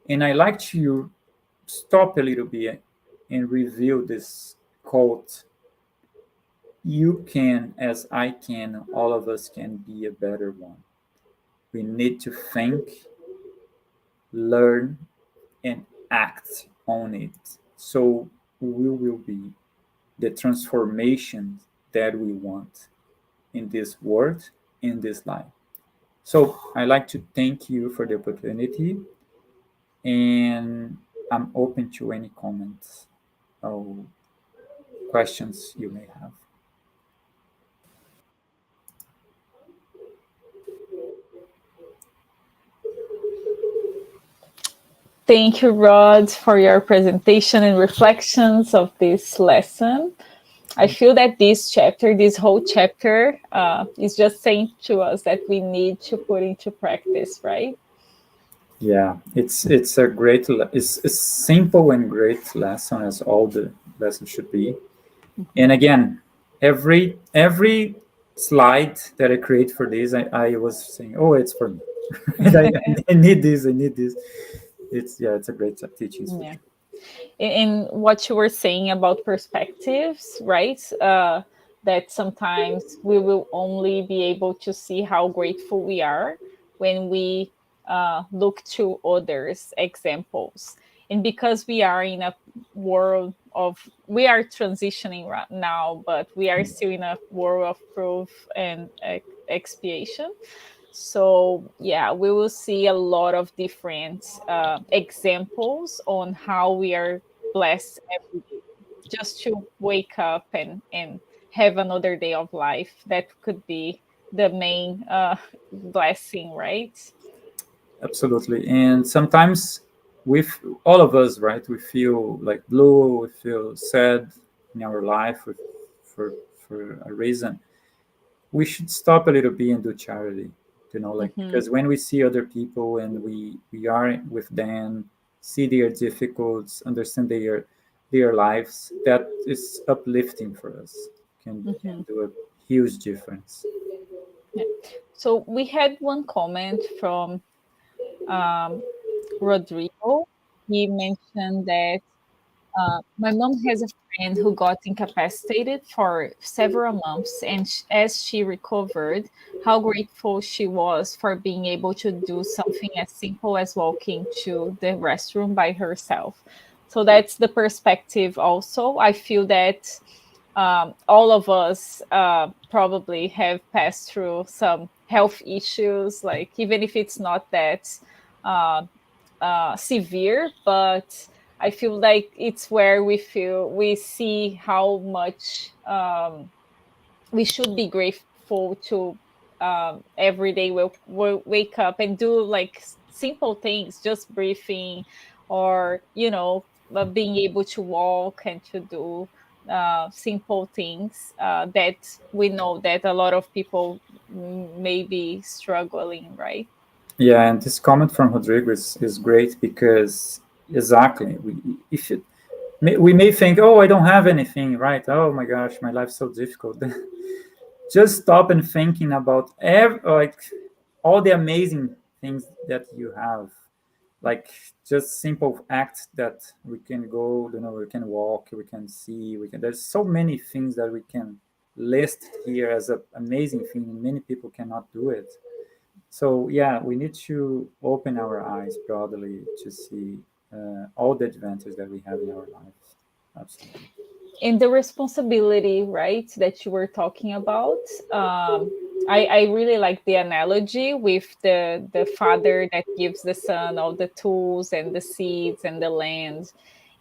And I like to stop a little bit and review this quote. You can, as I can, all of us can be a better one. We need to think, learn, and act on it. So we will be the transformation that we want in this world, in this life. So I like to thank you for the opportunity, and I'm open to any comments or questions you may have. Thank you, Rod, for your presentation and reflections of this lesson. I feel that this chapter, this whole chapter, is just saying to us that we need to put into practice, right? Yeah, it's a great it's simple and great lesson, as all the lessons should be. And again, every slide that I create for this, I was saying, oh, it's for me. And I need this, I need this. It's, yeah, it's a great teaching for Yeah. sure. In what you were saying about perspectives, right? That sometimes we will only be able to see how grateful we are when we look to others' examples. And because we are in a world of, we are transitioning right now, but we are still in a world of proof and expiation. So, yeah, we will see a lot of different examples on how we are blessed every day. Just to wake up and have another day of life, that could be the main blessing, right? Absolutely. And sometimes with all of us, right, we feel like blue, we feel sad in our life for for a reason. We should stop a little bit and do charity, like, Hmm. because when we see other people and we are with them, see their difficulties, understand their lives, that is uplifting for us, can Hmm. do a huge difference. Yeah. So we had one comment from um, Rodrigo. He mentioned that my mom has a friend who got incapacitated for several months, and as she recovered, how grateful she was for being able to do something as simple as walking to the restroom by herself. So that's the perspective, also. I feel that all of us probably have passed through some health issues, like even if it's not that uh, severe, but I feel like it's where we see how much we should be grateful to every day we'll wake up and do like simple things, just breathing, or being able to walk and to do simple things that we know that a lot of people may be struggling, right? Yeah, and this comment from Rodrigo is great, because exactly, we may think, oh, I don't have anything, right? Oh my gosh, my life's so difficult. Just stop and thinking about like all the amazing things that you have, like just simple acts that we can go, we can walk, we can see, there's so many things that we can list here as an amazing thing, and many people cannot do it. So yeah, we need to open our eyes broadly to see all the advantages that we have in our lives. Absolutely. And the responsibility, right, that you were talking about. I really like the analogy with the father that gives the son all the tools and the seeds and the land.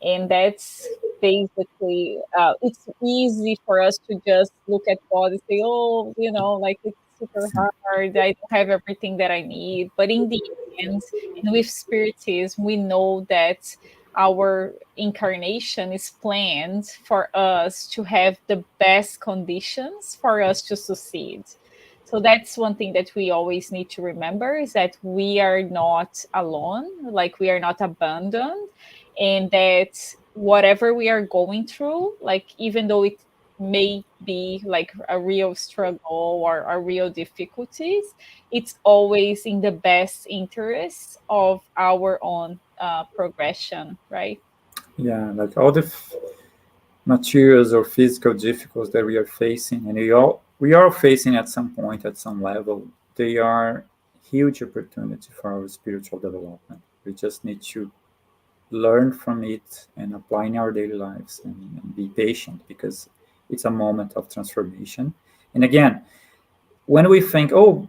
And that's basically, it's easy for us to just look at God and say, oh, like it's super hard. I don't have everything that I need. But in the end, and with Spiritism, we know that our incarnation is planned for us to have the best conditions for us to succeed. So that's one thing that we always need to remember, is that we are not alone, like we are not abandoned, and that whatever we are going through, like even though it may be like a real struggle or a real difficulties, it's always in the best interest of our own progression, right? Yeah, like all the materials or physical difficulties that we are facing, and we are facing at some point, at some level, they are huge opportunity for our spiritual development. We just need to learn from it and apply in our daily lives, and be patient, because it's a moment of transformation. And again, when we think, oh,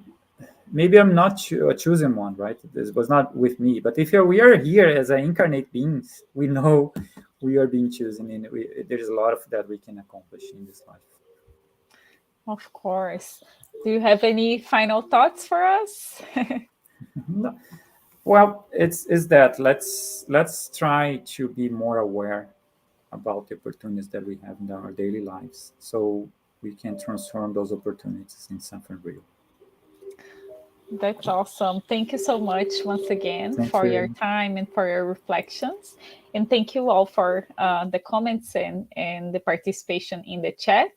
maybe I'm not a chosen one, right? This was not with me. But if we are here as incarnate beings, we know we are being chosen, and there's a lot of that we can accomplish in this life. Of course. Do you have any final thoughts for us? No. Well, it's that let's try to be more aware about the opportunities that we have in our daily lives, so we can transform those opportunities in something real. That's awesome. Thank you so much once again Thank for your you. time and for your reflections. And thank you all for the comments and the participation in the chat.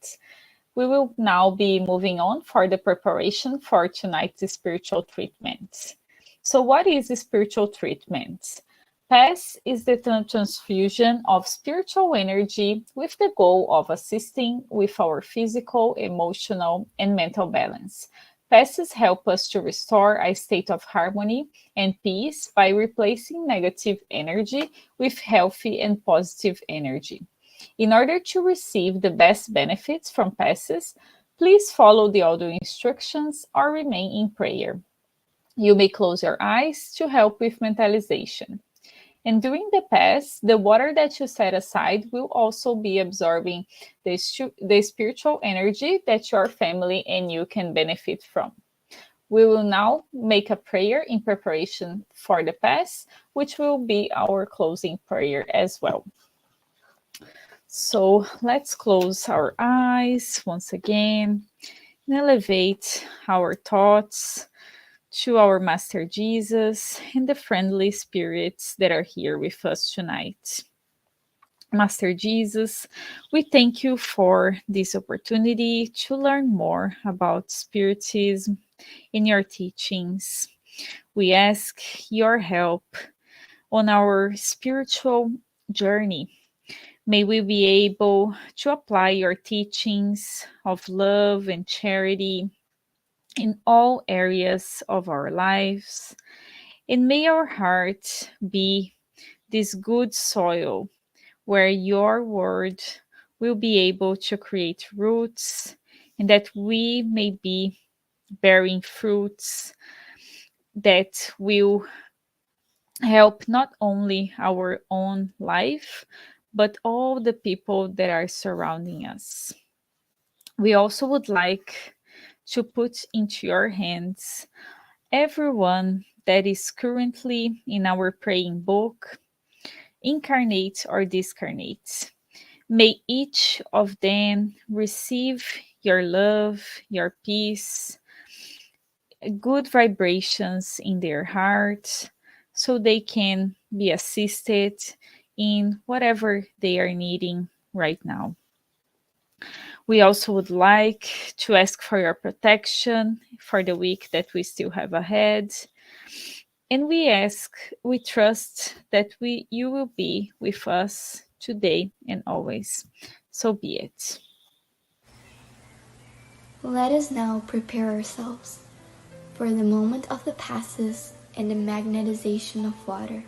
We will now be moving on for the preparation for tonight's spiritual treatment. So, what is a spiritual treatment? PASS is the transfusion of spiritual energy with the goal of assisting with our physical, emotional, and mental balance. PASSes help us to restore a state of harmony and peace by replacing negative energy with healthy and positive energy. In order to receive the best benefits from PASSes, please follow the audio instructions or remain in prayer. You may close your eyes to help with mentalization. And during the pass, the water that you set aside will also be absorbing the spiritual energy that your family and you can benefit from. We will now make a prayer in preparation for the pass, which will be our closing prayer as well. So let's close our eyes once again and elevate our thoughts to our Master Jesus and the friendly spirits that are here with us tonight. Master Jesus, we thank you for this opportunity to learn more about Spiritism in your teachings. We ask your help on our spiritual journey. May we be able to apply your teachings of love and charity in all areas of our lives. And may our heart be this good soil where your word will be able to create roots, and that we may be bearing fruits that will help not only our own life, but all the people that are surrounding us. We also would like to put into your hands everyone that is currently in our praying book, incarnate or discarnate. May each of them receive your love, your peace, good vibrations in their heart, so they can be assisted in whatever they are needing right now. We also would like to ask for your protection for the week that we still have ahead. And we trust that you will be with us today and always. So be it. Let us now prepare ourselves for the moment of the passes and the magnetization of water.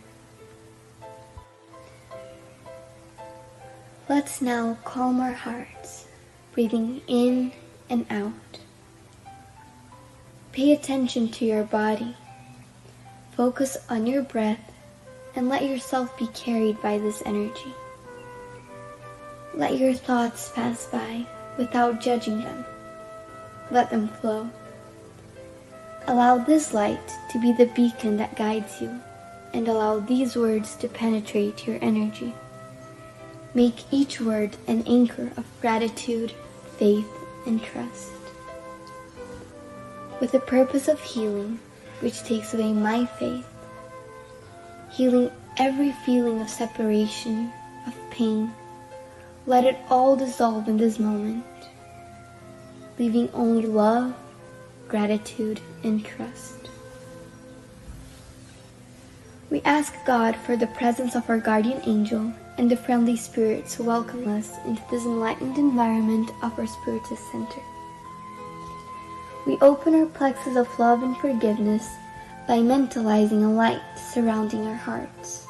Let's now calm our hearts, breathing in and out. Pay attention to your body. Focus on your breath and let yourself be carried by this energy. Let your thoughts pass by without judging them. Let them flow. Allow this light to be the beacon that guides you, and allow these words to penetrate your energy. Make each word an anchor of gratitude, faith, and trust. With the purpose of healing, which takes away my faith, healing every feeling of separation, of pain, let it all dissolve in this moment, leaving only love, gratitude, and trust. We ask God for the presence of our guardian angel and the friendly spirits who welcome us into this enlightened environment of our Spiritist Center. We open our plexus of love and forgiveness by mentalizing a light surrounding our hearts.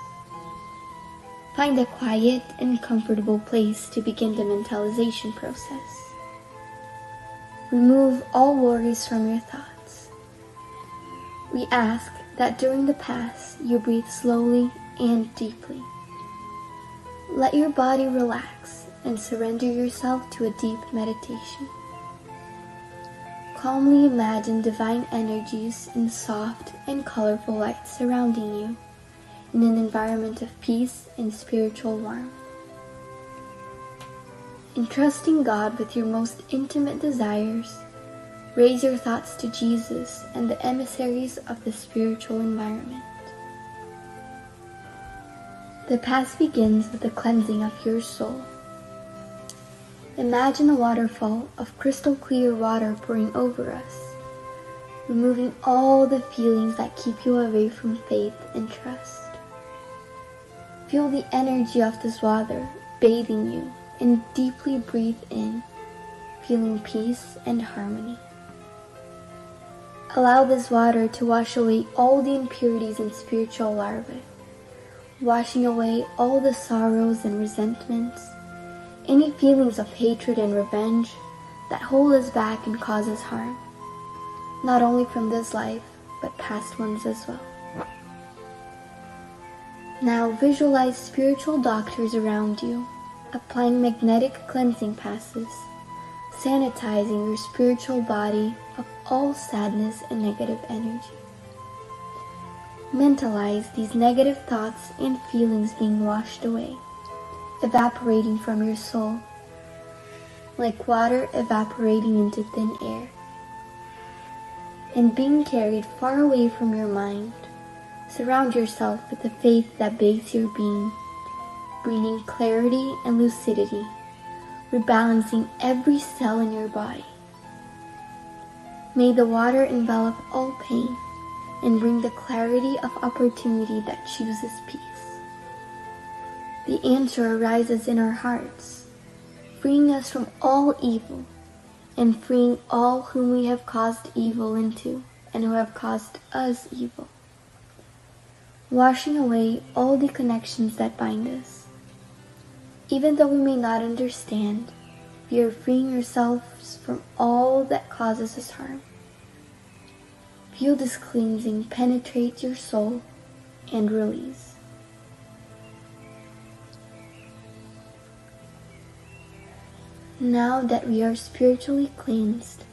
Find a quiet and comfortable place to begin the mentalization process. Remove all worries from your thoughts. We ask that during the pass you breathe slowly and deeply. Let your body relax and surrender yourself to a deep meditation. Calmly imagine divine energies in soft and colorful light surrounding you in an environment of peace and spiritual warmth. Entrusting God with your most intimate desires, raise your thoughts to Jesus and the emissaries of the spiritual environment. The pass begins with the cleansing of your soul. Imagine a waterfall of crystal clear water pouring over us, removing all the feelings that keep you away from faith and trust. Feel the energy of this water bathing you and deeply breathe in, feeling peace and harmony. Allow this water to wash away all the impurities and spiritual larvae, washing away all the sorrows and resentments, any feelings of hatred and revenge that hold us back and cause us harm, not only from this life, but past ones as well. Now visualize spiritual doctors around you, applying magnetic cleansing passes, sanitizing your spiritual body of all sadness and negative energy. Mentalize these negative thoughts and feelings being washed away, evaporating from your soul, like water evaporating into thin air, and being carried far away from your mind. Surround yourself with the faith that bathes your being, bringing clarity and lucidity, rebalancing every cell in your body. May the water envelop all pain and bring the clarity of opportunity that chooses peace. The answer arises in our hearts, freeing us from all evil and freeing all whom we have caused evil into and who have caused us evil. Washing away all the connections that bind us. Even though we may not understand, we are freeing ourselves from all that causes us harm. Feel this cleansing penetrate your soul and release. Now that we are spiritually cleansed,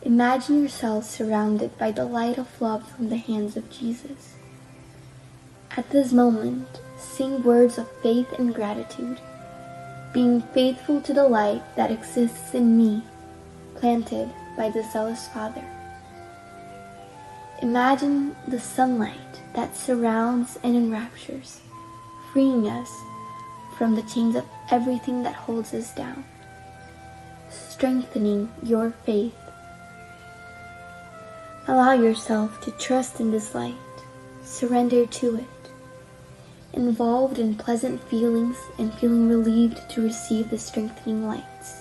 imagine yourself surrounded by the light of love from the hands of Jesus. At this moment, sing words of faith and gratitude, being faithful to the light that exists in me, planted by the zealous Father. Imagine the sunlight that surrounds and enraptures, freeing us from the chains of everything that holds us down, strengthening your faith. Allow yourself to trust in this light, surrender to it, involved in pleasant feelings and feeling relieved to receive the strengthening lights.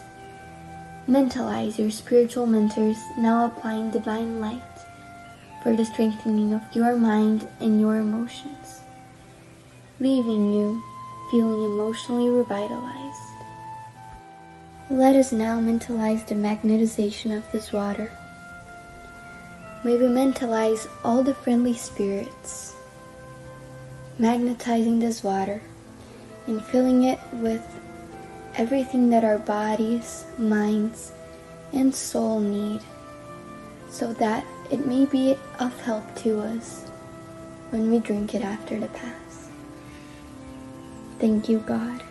Mentalize your spiritual mentors now applying divine light for the strengthening of your mind and your emotions, leaving you feeling emotionally revitalized. Let us now mentalize the magnetization of this water. May we mentalize all the friendly spirits, magnetizing this water and filling it with everything that our bodies, minds, and soul need, so that it may be of help to us when we drink it after the pass. Thank you, God.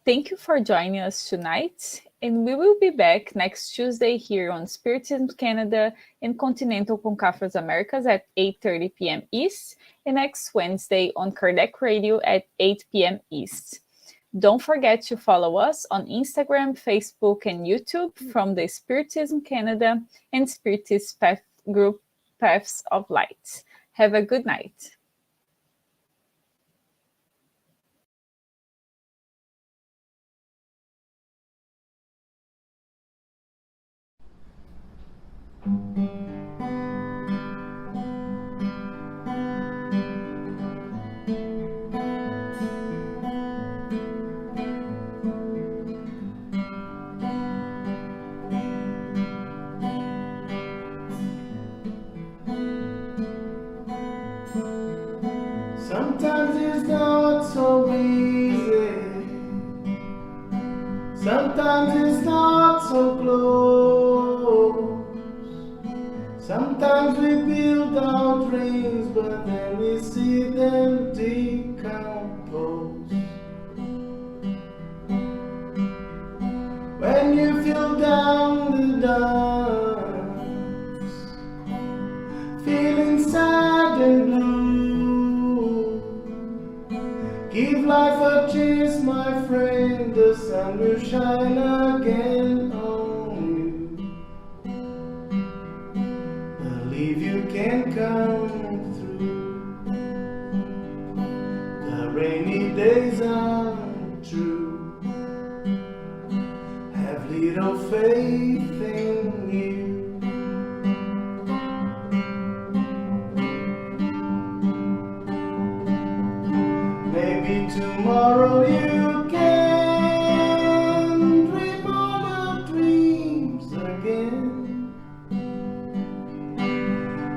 Thank you for joining us tonight, and we will be back next Tuesday here on Spiritism Canada and Continental Concafras Americas at 8:30 p.m. East, and next Wednesday on Kardec Radio at 8 p.m. East. Don't forget to follow us on Instagram, Facebook, and YouTube from the Spiritism Canada and Spiritist Path Group Paths of Light. Have a good night. Sometimes it's not so easy. Sometimes it's not so close. Sometimes we build our dreams, but then we see them decompose. When you feel down the dumps, feeling sad and blue, give life a chance, my friend, the sun will shine again on you. Believe you can come through. The rainy days are true. Have little faith in you. Maybe tomorrow you can dream all your dreams again.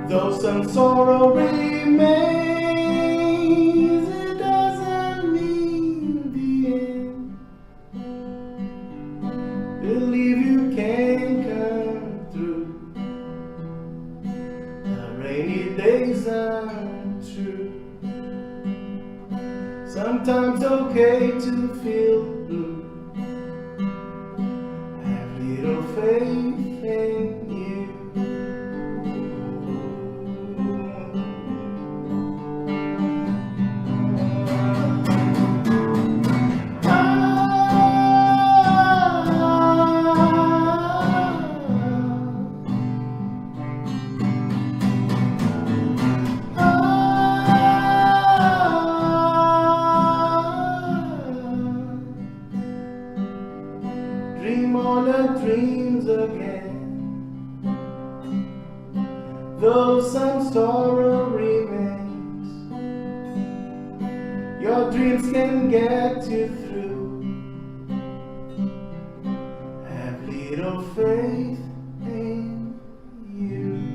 Though some sorrow remains, it doesn't mean the end. Believe you can come through. The rainy days are true. Sometimes okay to feel blue. Have little faith in you. Dream all the dreams again. Though some sorrow remains, your dreams can get you through. Have little faith.